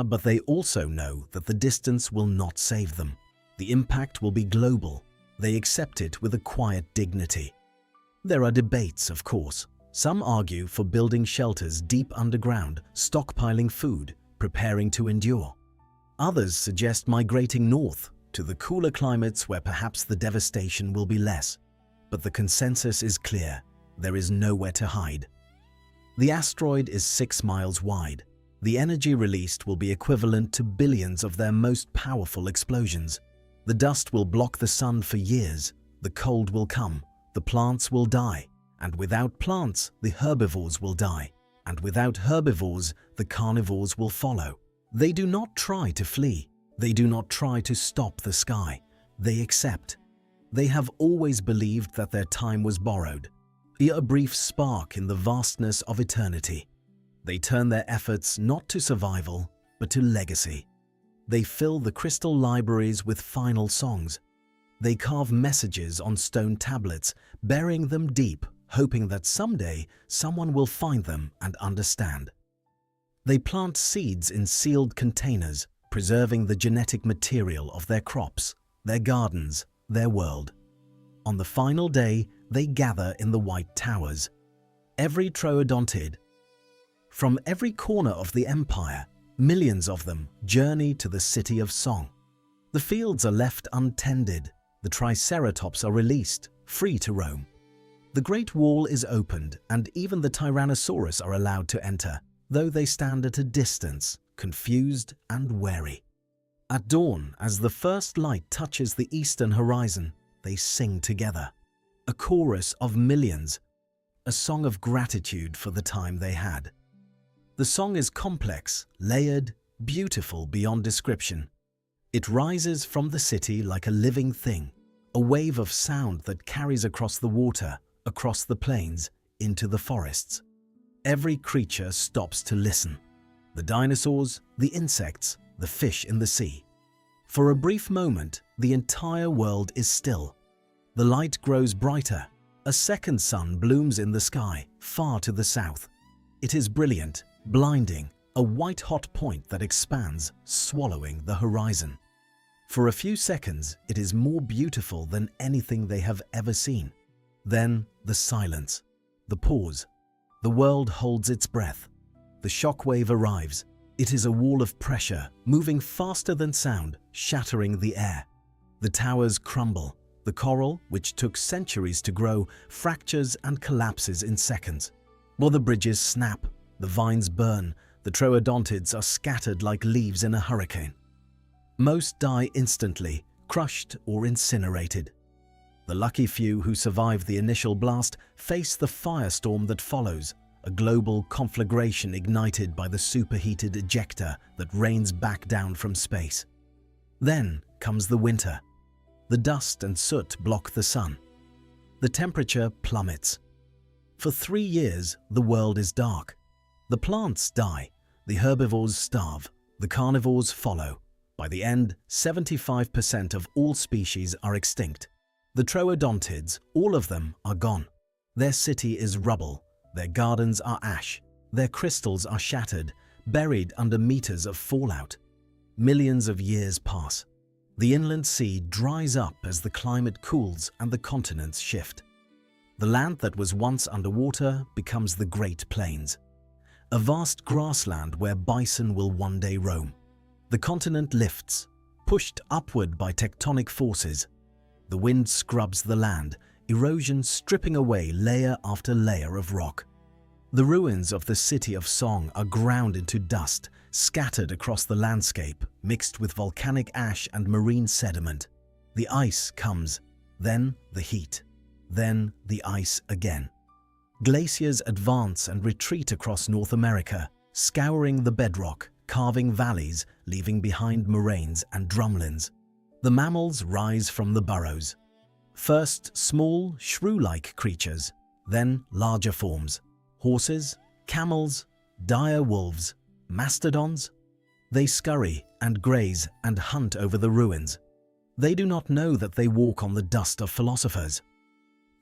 But they also know that the distance will not save them. The impact will be global. They accept it with a quiet dignity. There are debates, of course. Some argue for building shelters deep underground, stockpiling food, preparing to endure. Others suggest migrating north, to the cooler climates where perhaps the devastation will be less. But the consensus is clear. there is nowhere to hide. The asteroid is 6 miles wide. The energy released will be equivalent to billions of their most powerful explosions. The dust will block the sun for years. The cold will come. The plants will die. And without plants, the herbivores will die. And without herbivores, the carnivores will follow. They do not try to flee. They do not try to stop the sky. They accept. They have always believed that their time was borrowed, a brief spark in the vastness of eternity. They turn their efforts not to survival, but to legacy. They fill the crystal libraries with final songs. They carve messages on stone tablets, burying them deep, hoping that someday someone will find them and understand. They plant seeds in sealed containers, preserving the genetic material of their crops, their gardens, their world. On the final day, they gather in the White Towers. Every Troodontid. From every corner of the empire, millions of them journey to the city of song. The fields are left untended. The triceratops are released, free to roam. The Great Wall is opened, and even the Tyrannosaurus are allowed to enter, though they stand at a distance, confused and wary. At dawn, as the first light touches the eastern horizon, they sing together. A chorus of millions, a song of gratitude for the time they had. The song is complex, layered, beautiful beyond description. It rises from the city like a living thing, a wave of sound that carries across the water, across the plains, into the forests. Every creature stops to listen. The dinosaurs, the insects, the fish in the sea. For a brief moment, the entire world is still. The light grows brighter. A second sun blooms in the sky, far to the south. It is brilliant, blinding, a white-hot point that expands, swallowing the horizon. For a few seconds, it is more beautiful than anything they have ever seen. Then, the silence, the pause. The world holds its breath. The shockwave arrives. It is a wall of pressure, moving faster than sound, shattering the air. The towers crumble. The coral, which took centuries to grow, fractures and collapses in seconds. While the bridges snap, the vines burn, the Troodontids are scattered like leaves in a hurricane. Most die instantly, crushed or incinerated. The lucky few who survive the initial blast face the firestorm that follows, a global conflagration ignited by the superheated ejecta that rains back down from space. Then comes the winter. The dust and soot block the sun. The temperature plummets. For 3 years, the world is dark. The plants die, the herbivores starve, the carnivores follow. By the end, 75% of all species are extinct. The Troodontids, all of them, are gone. Their city is rubble, their gardens are ash, their crystals are shattered, buried under meters of fallout. Millions of years pass. The inland sea dries up as the climate cools and the continents shift. The land that was once underwater becomes the Great Plains, a vast grassland where bison will one day roam. The continent lifts, pushed upward by tectonic forces. The wind scrubs the land, erosion stripping away layer after layer of rock. The ruins of the city of Song are ground into dust, scattered across the landscape, mixed with volcanic ash and marine sediment. The ice comes, then the heat, then the ice again. Glaciers advance and retreat across North America, scouring the bedrock, carving valleys, leaving behind moraines and drumlins. The mammals rise from the burrows. First small, shrew-like creatures, then larger forms. Horses, camels, dire wolves, mastodons. They scurry and graze and hunt over the ruins. They do not know that they walk on the dust of philosophers.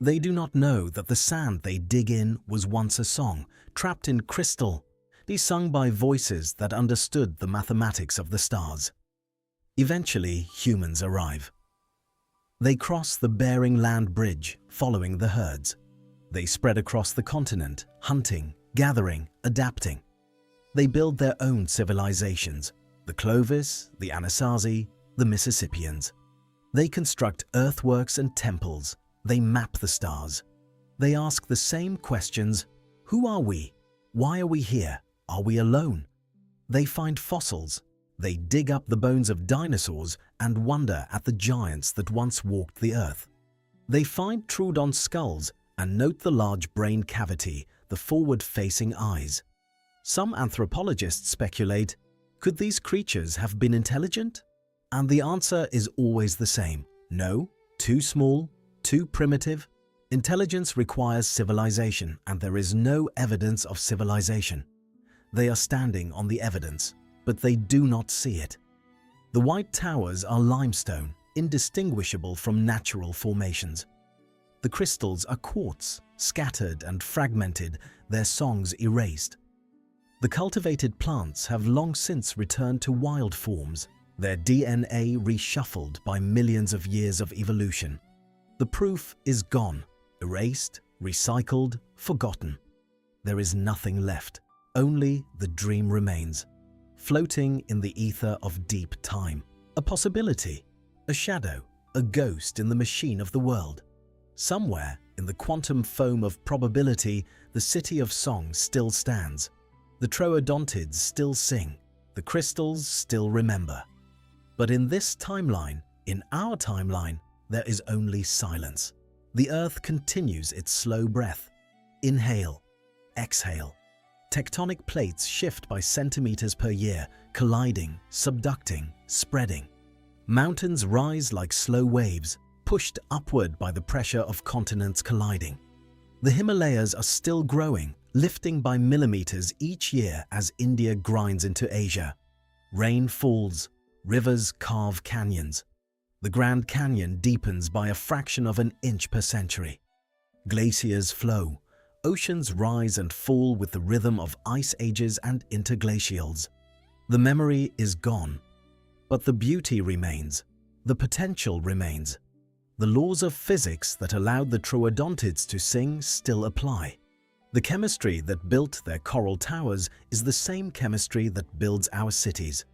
They do not know that the sand they dig in was once a song, trapped in crystal, sung by voices that understood the mathematics of the stars. Eventually, humans arrive. They cross the Bering Land Bridge, following the herds. They spread across the continent, hunting, gathering, adapting. They build their own civilizations, the Clovis, the Anasazi, the Mississippians. They construct earthworks and temples. They map the stars. They ask the same questions: who are we? Why are we here? Are we alone? They find fossils. They dig up the bones of dinosaurs and wonder at the giants that once walked the earth. They find Troodont skulls and note the large brain cavity, the forward-facing eyes. Some anthropologists speculate, could these creatures have been intelligent? And the answer is always the same: no, too small, too primitive. Intelligence requires civilization, and there is no evidence of civilization. They are standing on the evidence, but they do not see it. The White Towers are limestone, indistinguishable from natural formations. The crystals are quartz, scattered and fragmented, their songs erased. The cultivated plants have long since returned to wild forms, their DNA reshuffled by millions of years of evolution. The proof is gone, erased, recycled, forgotten. There is nothing left. Only the dream remains, floating in the ether of deep time. A possibility, a shadow, a ghost in the machine of the world. Somewhere in the quantum foam of probability, the city of song still stands. The Troodontids still sing. The crystals still remember. But in this timeline, in our timeline, there is only silence. The earth continues its slow breath. Inhale, exhale. Tectonic plates shift by centimeters per year, colliding, subducting, spreading. Mountains rise like slow waves, pushed upward by the pressure of continents colliding. The Himalayas are still growing, lifting by millimeters each year as India grinds into Asia. Rain falls, rivers carve canyons. The Grand Canyon deepens by a fraction of an inch per century. Glaciers flow. Oceans rise and fall with the rhythm of ice ages and interglacials. The memory is gone, but the beauty remains. The potential remains. The laws of physics that allowed the Troodontids to sing still apply. The chemistry that built their coral towers is the same chemistry that builds our cities.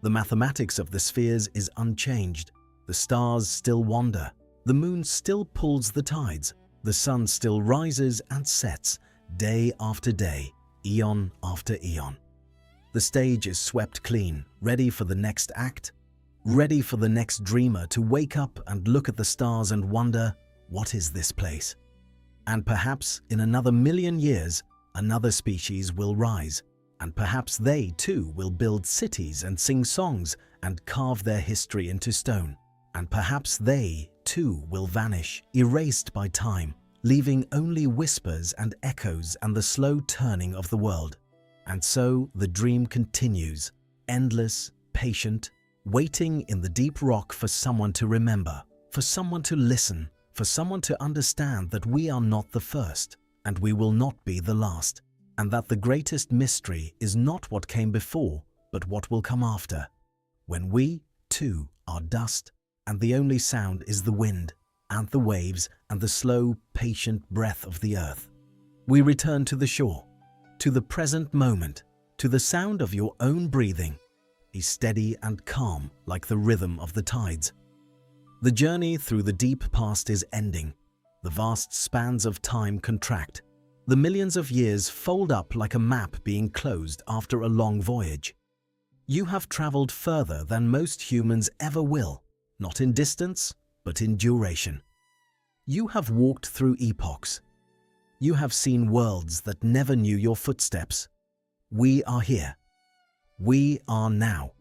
The mathematics of the spheres is unchanged. The stars still wander. The moon still pulls the tides. The sun still rises and sets, day after day, eon after eon. The stage is swept clean, ready for the next act, ready for the next dreamer to wake up and look at the stars and wonder, what is this place? And perhaps in another million years, another species will rise, and perhaps they too will build cities and sing songs and carve their history into stone. And perhaps they too will vanish, erased by time, leaving only whispers and echoes and the slow turning of the world. And so the dream continues, endless, patient, waiting in the deep rock for someone to remember, for someone to listen, for someone to understand that we are not the first, and we will not be the last, and that the greatest mystery is not what came before, but what will come after, when we, too, are dust, and the only sound is the wind, and the waves, and the slow, patient breath of the earth. We return to the shore, to the present moment, to the sound of your own breathing. Be steady and calm like the rhythm of the tides. The journey through the deep past is ending. The vast spans of time contract. The millions of years fold up like a map being closed after a long voyage. You have traveled further than most humans ever will, not in distance, but in duration. You have walked through epochs. You have seen worlds that never knew your footsteps. We are here. We are now.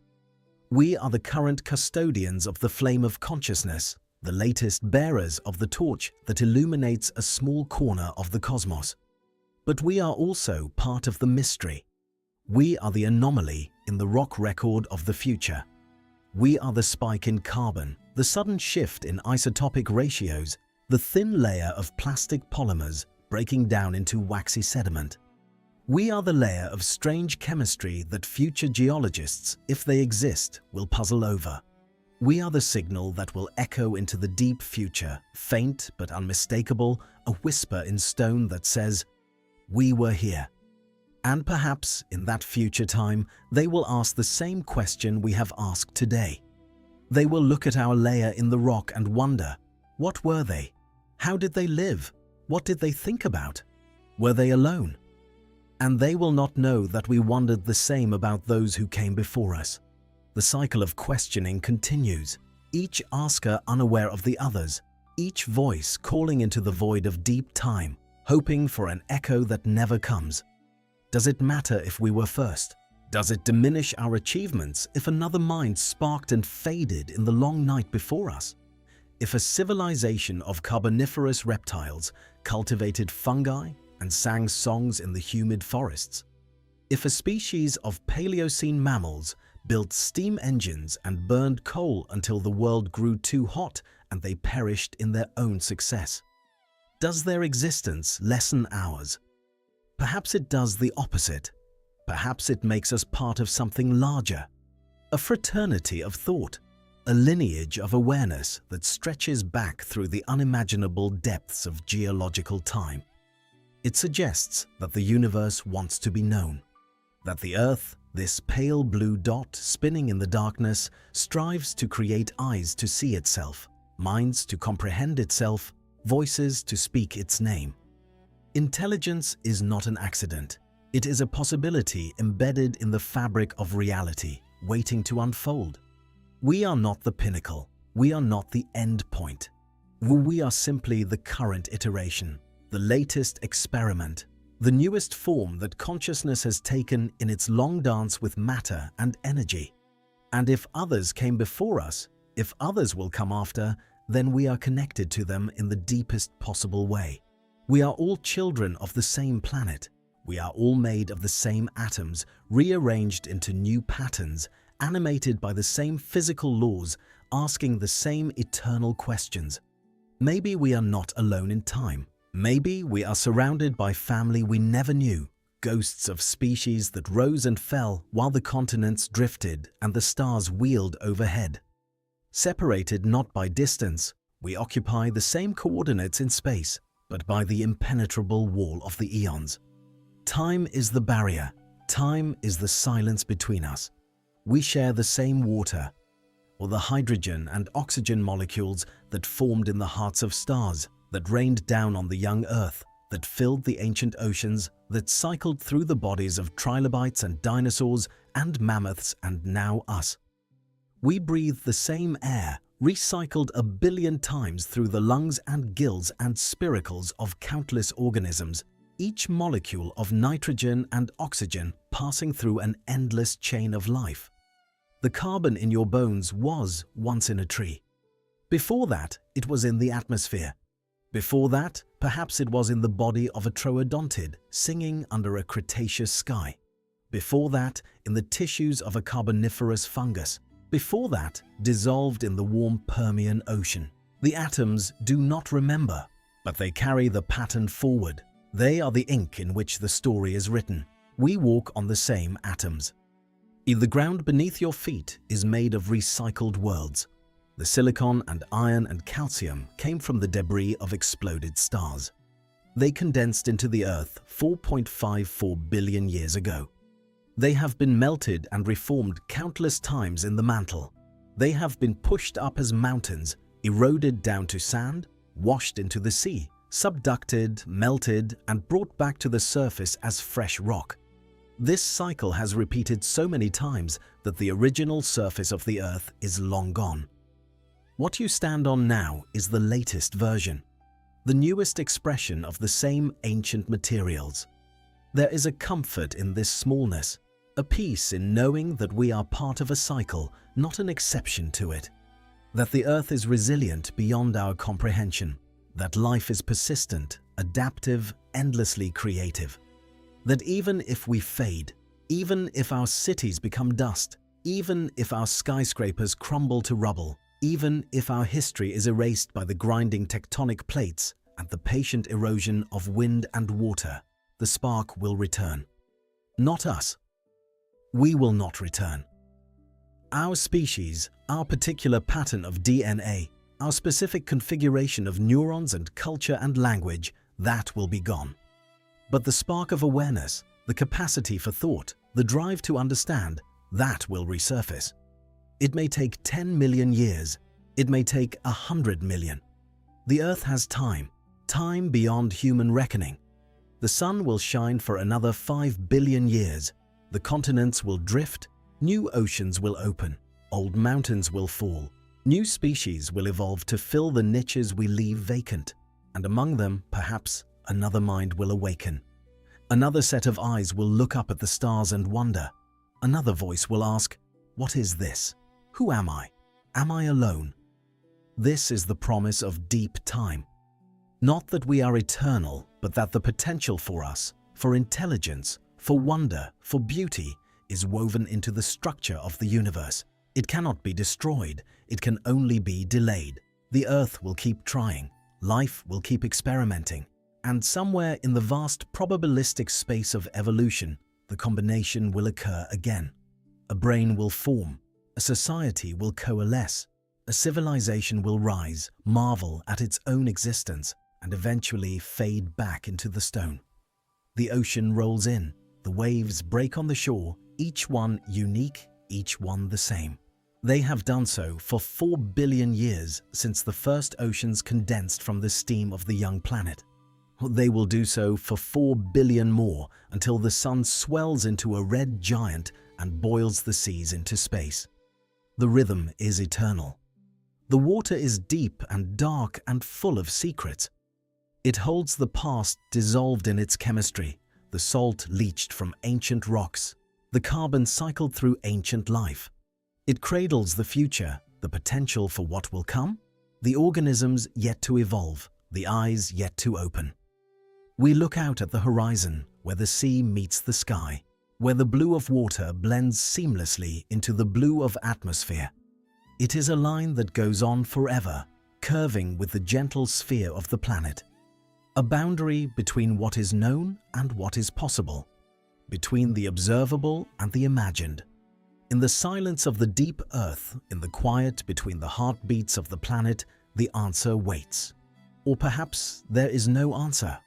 We are the current custodians of the flame of consciousness, the latest bearers of the torch that illuminates a small corner of the cosmos. But we are also part of the mystery. We are the anomaly in the rock record of the future. We are the spike in carbon, the sudden shift in isotopic ratios, the thin layer of plastic polymers breaking down into waxy sediment. We are the layer of strange chemistry that future geologists, if they exist, will puzzle over. We are the signal that will echo into the deep future, faint but unmistakable, a whisper in stone that says, "We were here." And perhaps in that future time, they will ask the same question we have asked today. They will look at our layer in the rock and wonder, what were they? How did they live? What did they think about? Were they alone? And they will not know that we wondered the same about those who came before us. The cycle of questioning continues, each asker unaware of the others, each voice calling into the void of deep time, hoping for an echo that never comes. Does it matter if we were first? Does it diminish our achievements if another mind sparked and faded in the long night before us? If a civilization of Carboniferous reptiles cultivated fungi and sang songs in the humid forests? If a species of Paleocene mammals built steam engines and burned coal until the world grew too hot and they perished in their own success? Does their existence lessen ours? Perhaps it does the opposite. Perhaps it makes us part of something larger, a fraternity of thought, a lineage of awareness that stretches back through the unimaginable depths of geological time. It suggests that the universe wants to be known, that the Earth, this pale blue dot spinning in the darkness, strives to create eyes to see itself, minds to comprehend itself, voices to speak its name. Intelligence is not an accident. It is a possibility embedded in the fabric of reality, waiting to unfold. We are not the pinnacle. We are not the end point. We are simply the current iteration, the latest experiment, the newest form that consciousness has taken in its long dance with matter and energy. And if others came before us, if others will come after, then we are connected to them in the deepest possible way. We are all children of the same planet. We are all made of the same atoms, rearranged into new patterns, animated by the same physical laws, asking the same eternal questions. Maybe we are not alone in time. Maybe we are surrounded by family we never knew, ghosts of species that rose and fell while the continents drifted and the stars wheeled overhead. Separated not by distance, we occupy the same coordinates in space, but by the impenetrable wall of the eons. Time is the barrier. Time is the silence between us. We share the same water, or the hydrogen and oxygen molecules that formed in the hearts of stars, that rained down on the young Earth, that filled the ancient oceans, that cycled through the bodies of trilobites and dinosaurs and mammoths and now us. We breathe the same air, recycled 1 billion times through the lungs and gills and spiracles of countless organisms, each molecule of nitrogen and oxygen passing through an endless chain of life. The carbon in your bones was once in a tree. Before that, it was in the atmosphere. Before that, perhaps it was in the body of a Troodontid singing under a Cretaceous sky. Before that, in the tissues of a Carboniferous fungus. Before that, dissolved in the warm Permian Ocean. The atoms do not remember, but they carry the pattern forward. They are the ink in which the story is written. We walk on the same atoms. The ground beneath your feet is made of recycled worlds. The silicon and iron and calcium came from the debris of exploded stars. They condensed into the Earth 4.54 billion years ago. They have been melted and reformed countless times in the mantle. They have been pushed up as mountains, eroded down to sand, washed into the sea, subducted, melted, and brought back to the surface as fresh rock. This cycle has repeated so many times that the original surface of the Earth is long gone. What you stand on now is the latest version, the newest expression of the same ancient materials. There is a comfort in this smallness, a peace in knowing that we are part of a cycle, not an exception to it. That the Earth is resilient beyond our comprehension. That life is persistent, adaptive, endlessly creative. That even if we fade, even if our cities become dust, even if our skyscrapers crumble to rubble, even if our history is erased by the grinding tectonic plates and the patient erosion of wind and water, the spark will return. Not us. We will not return. Our species, our particular pattern of DNA, our specific configuration of neurons and culture and language, that will be gone. But the spark of awareness, the capacity for thought, the drive to understand, that will resurface. It may take 10 million years. It may take 100 million. The Earth has time. time beyond human reckoning. The sun will shine for another 5 billion years. The continents will drift, new oceans will open, old mountains will fall. New species will evolve to fill the niches we leave vacant, and among them, perhaps, another mind will awaken. Another set of eyes will look up at the stars and wonder. Another voice will ask, "What is this? Who am I? Am I alone?" This is the promise of deep time. Not that we are eternal, but that the potential for us, for intelligence, for wonder, for beauty, is woven into the structure of the universe. It cannot be destroyed, it can only be delayed. The Earth will keep trying, life will keep experimenting, and somewhere in the vast probabilistic space of evolution, the combination will occur again. A brain will form, a society will coalesce, a civilization will rise, marvel at its own existence, and eventually fade back into the stone. The ocean rolls in, the waves break on the shore, each one unique, each one the same. They have done so for 4 billion years since the first oceans condensed from the steam of the young planet. They will do so for 4 billion more until the sun swells into a red giant and boils the seas into space. The rhythm is eternal. The water is deep and dark and full of secrets. It holds the past dissolved in its chemistry, the salt leached from ancient rocks, the carbon cycled through ancient life. It cradles the future, the potential for what will come, the organisms yet to evolve, the eyes yet to open. We look out at the horizon, where the sea meets the sky, where the blue of water blends seamlessly into the blue of atmosphere. It is a line that goes on forever, curving with the gentle sphere of the planet. A boundary between what is known and what is possible, between the observable and the imagined. In the silence of the deep earth, in the quiet between the heartbeats of the planet, the answer waits. Or perhaps there is no answer.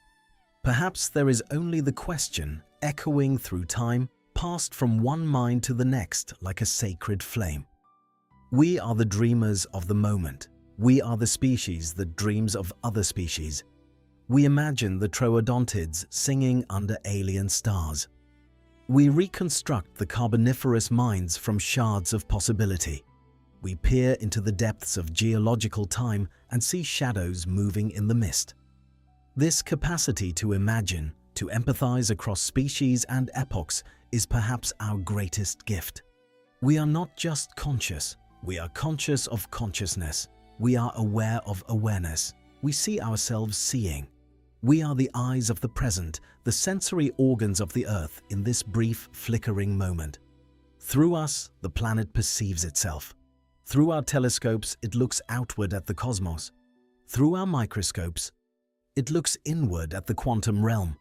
Perhaps there is only the question, echoing through time, passed from one mind to the next like a sacred flame. We are the dreamers of the moment. We are the species that dreams of other species. We imagine the Troodontids singing under alien stars. We reconstruct the Carboniferous minds from shards of possibility. We peer into the depths of geological time and see shadows moving in the mist. This capacity to imagine, to empathize across species and epochs, is perhaps our greatest gift. We are not just conscious, we are conscious of consciousness. We are aware of awareness. We see ourselves seeing. We are the eyes of the present, the sensory organs of the Earth in this brief, flickering moment. Through us, the planet perceives itself. Through our telescopes, it looks outward at the cosmos. Through our microscopes, it looks inward at the quantum realm.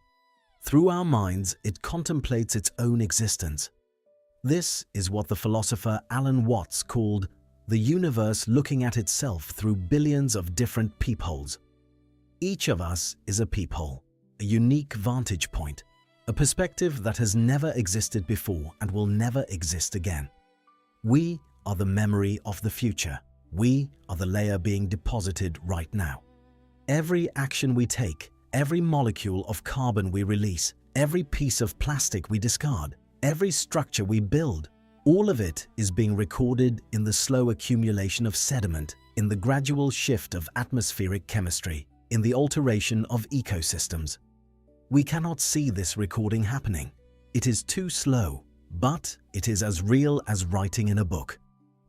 Through our minds, it contemplates its own existence. This is what the philosopher Alan Watts called the universe looking at itself through billions of different peepholes. Each of us is a peephole, a unique vantage point, a perspective that has never existed before and will never exist again. We are the memory of the future. We are the layer being deposited right now. Every action we take, every molecule of carbon we release, every piece of plastic we discard, every structure we build, all of it is being recorded in the slow accumulation of sediment, in the gradual shift of atmospheric chemistry, in the alteration of ecosystems. We cannot see this recording happening. It is too slow, but it is as real as writing in a book.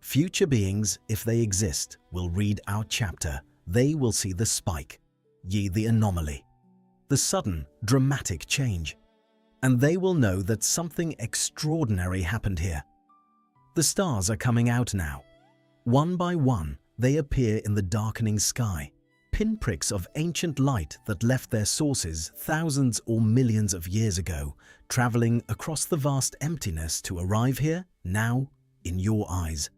Future beings, if they exist, will read our chapter. They will see the spike, ye the anomaly, the sudden, dramatic change. And they will know that something extraordinary happened here. The stars are coming out now. One by one, they appear in the darkening sky, pinpricks of ancient light that left their sources thousands or millions of years ago, traveling across the vast emptiness to arrive here, now, in your eyes.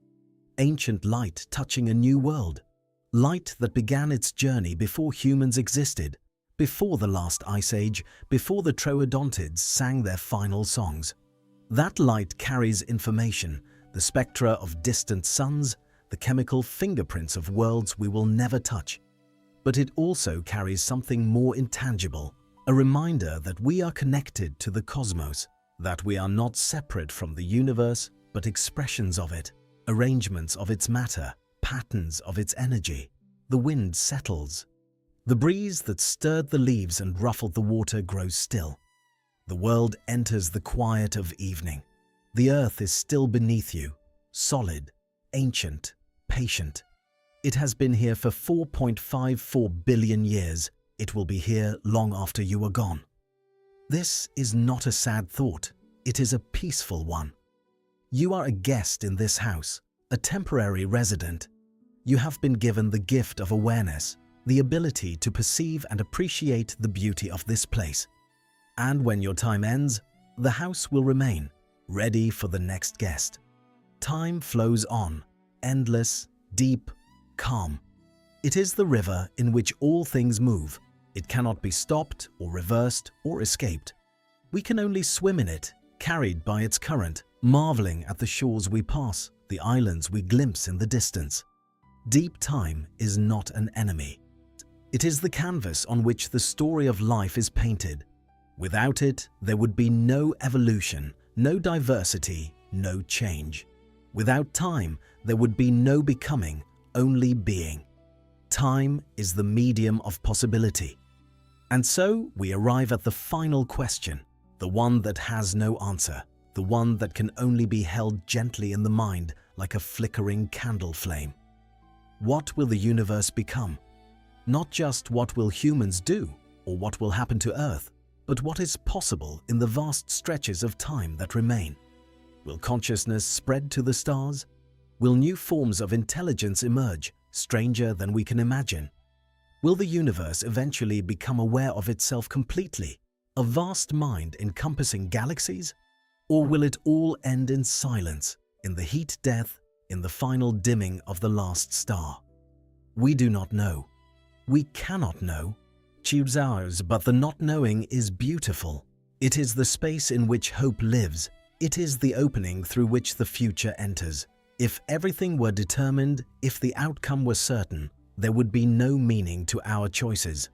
Ancient light touching a new world. Light that began its journey before humans existed, before the last ice age, before the Troodontids sang their final songs. That light carries information, the spectra of distant suns, the chemical fingerprints of worlds we will never touch. But it also carries something more intangible, a reminder that we are connected to the cosmos, that we are not separate from the universe, but expressions of it, arrangements of its matter, patterns of its energy. The wind settles. The breeze that stirred the leaves and ruffled the water grows still. The world enters the quiet of evening. The earth is still beneath you, solid, ancient, patient. It has been here for 4.54 billion years. It will be here long after you are gone. This is not a sad thought. It is a peaceful one. You are a guest in this house, a temporary resident. You have been given the gift of awareness, the ability to perceive and appreciate the beauty of this place. And when your time ends, the house will remain, ready for the next guest. Time flows on, endless, deep, calm. It is the river in which all things move. It cannot be stopped or reversed or escaped. We can only swim in it, carried by its current, marveling at the shores we pass, the islands we glimpse in the distance. Deep time is not an enemy. It is the canvas on which the story of life is painted. Without it, there would be no evolution, no diversity, no change. Without time, there would be no becoming, only being. Time is the medium of possibility. And so we arrive at the final question, the one that has no answer, the one that can only be held gently in the mind like a flickering candle flame. What will the universe become? Not just what will humans do or what will happen to Earth, but what is possible in the vast stretches of time that remain. Will consciousness spread to the stars? Will new forms of intelligence emerge, stranger than we can imagine? Will the universe eventually become aware of itself completely, a vast mind encompassing galaxies? Or will it all end in silence, in the heat death, in the final dimming of the last star? We do not know. We cannot know. Choose ours, but the not knowing is beautiful. It is the space in which hope lives. It is the opening through which the future enters. If everything were determined, if the outcome were certain, there would be no meaning to our choices.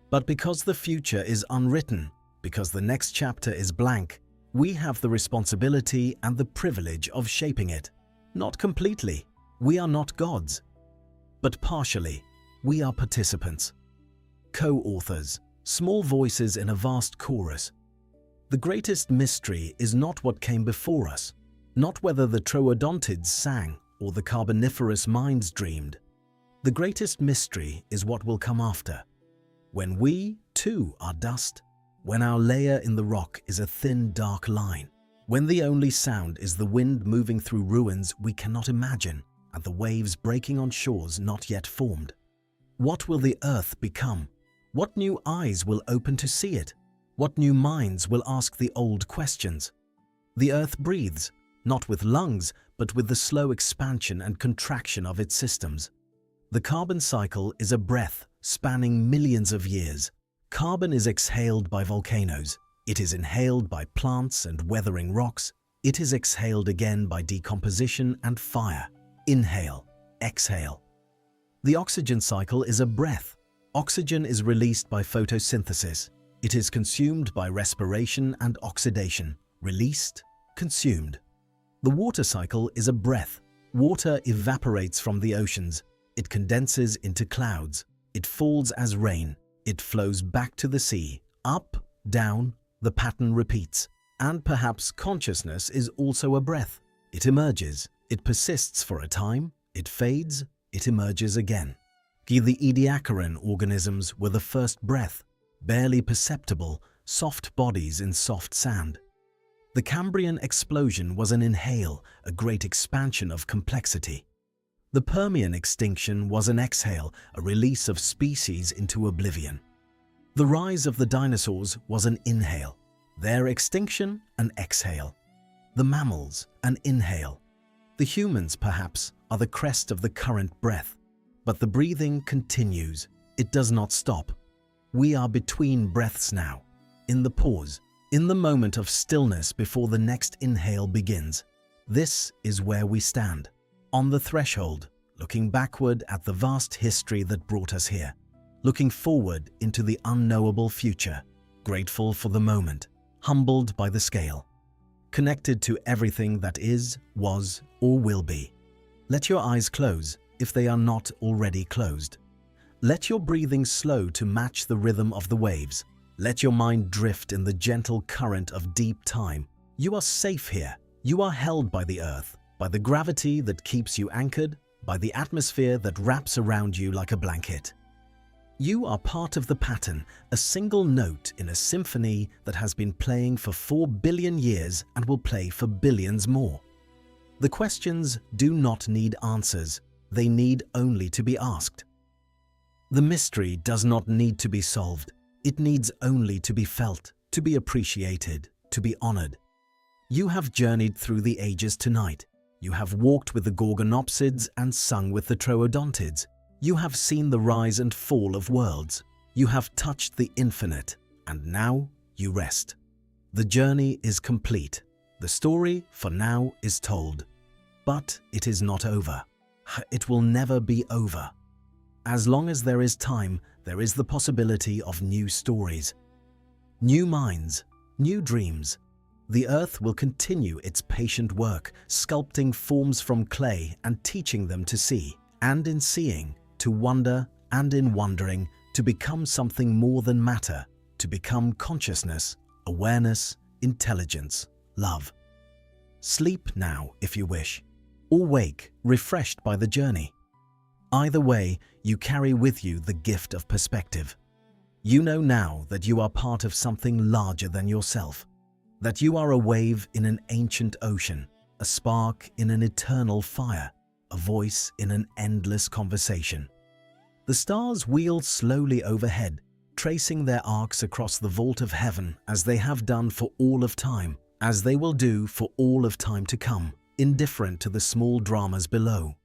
But because the future is unwritten, because the next chapter is blank, we have the responsibility and the privilege of shaping it. Not completely. We are not gods. But partially, we are participants. Co-authors, small voices in a vast chorus. The greatest mystery is not what came before us, not whether the Troodontids sang or the Carboniferous minds dreamed. The greatest mystery is what will come after. When we, too, are dust, when our layer in the rock is a thin, dark line, when the only sound is the wind moving through ruins we cannot imagine and the waves breaking on shores not yet formed. What will the earth become? What new eyes will open to see it? What new minds will ask the old questions? The earth breathes, not with lungs, but with the slow expansion and contraction of its systems. The carbon cycle is a breath spanning millions of years. Carbon is exhaled by volcanoes. It is inhaled by plants and weathering rocks. It is exhaled again by decomposition and fire. Inhale, exhale. The oxygen cycle is a breath. Oxygen is released by photosynthesis. It is consumed by respiration and oxidation. Released, consumed. The water cycle is a breath. Water evaporates from the oceans. It condenses into clouds. It falls as rain. It flows back to the sea. Up, down, the pattern repeats. And perhaps consciousness is also a breath. It emerges. It persists for a time. It fades. It emerges again. The Ediacaran organisms were the first breath, barely perceptible, soft bodies in soft sand. The Cambrian explosion was an inhale, a great expansion of complexity. The Permian extinction was an exhale, a release of species into oblivion. The rise of the dinosaurs was an inhale, their extinction an exhale. The mammals an inhale. The humans, perhaps, are the crest of the current breath. But the breathing continues. It does not stop. We are between breaths now, in the pause, in the moment of stillness before the next inhale begins. This is where we stand, on the threshold, looking backward at the vast history that brought us here. looking forward into the unknowable future, grateful for the moment, humbled by the scale, connected to everything that is, was, or will be. Let your eyes close if they are not already closed. Let your breathing slow to match the rhythm of the waves. Let your mind drift in the gentle current of deep time. You are safe here. You are held by the earth, by the gravity that keeps you anchored, by the atmosphere that wraps around you like a blanket. You are part of the pattern, a single note in a symphony that has been playing for 4 billion years and will play for billions more. The questions do not need answers. They need only to be asked. The mystery does not need to be solved. It needs only to be felt, to be appreciated, to be honored. You have journeyed through the ages tonight. You have walked with the Gorgonopsids and sung with the Troodontids. You have seen the rise and fall of worlds. You have touched the infinite, and now you rest. The journey is complete. The story, for now, is told. But it is not over. It will never be over. As long as there is time, there is the possibility of new stories, new minds, new dreams. The earth will continue its patient work, sculpting forms from clay and teaching them to see, and in seeing, to wonder, and in wondering, to become something more than matter, to become consciousness, awareness, intelligence, love. Sleep now if you wish, or wake, refreshed by the journey. Either way, you carry with you the gift of perspective. You know now that you are part of something larger than yourself, that you are a wave in an ancient ocean, a spark in an eternal fire, a voice in an endless conversation. The stars wheel slowly overhead, tracing their arcs across the vault of heaven as they have done for all of time, as they will do for all of time to come, indifferent to the small dramas below.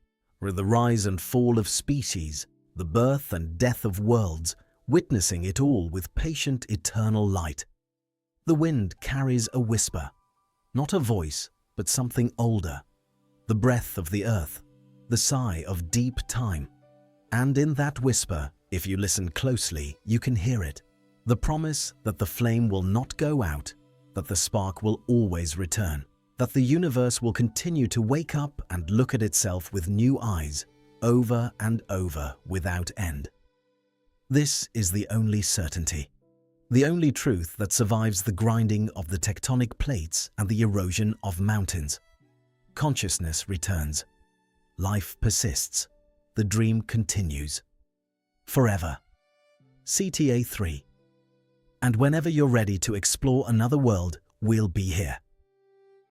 With the rise and fall of species, the birth and death of worlds, witnessing it all with patient eternal light. The wind carries a whisper, not a voice, but something older, the breath of the earth, the sigh of deep time. And in that whisper, if you listen closely, you can hear it, the promise that the flame will not go out, that the spark will always return, that the universe will continue to wake up and look at itself with new eyes, over and over without end. This is the only certainty, the only truth that survives the grinding of the tectonic plates and the erosion of mountains. Consciousness returns. Life persists. The dream continues. Forever. CTA 3. And whenever you're ready to explore another world, we'll be here.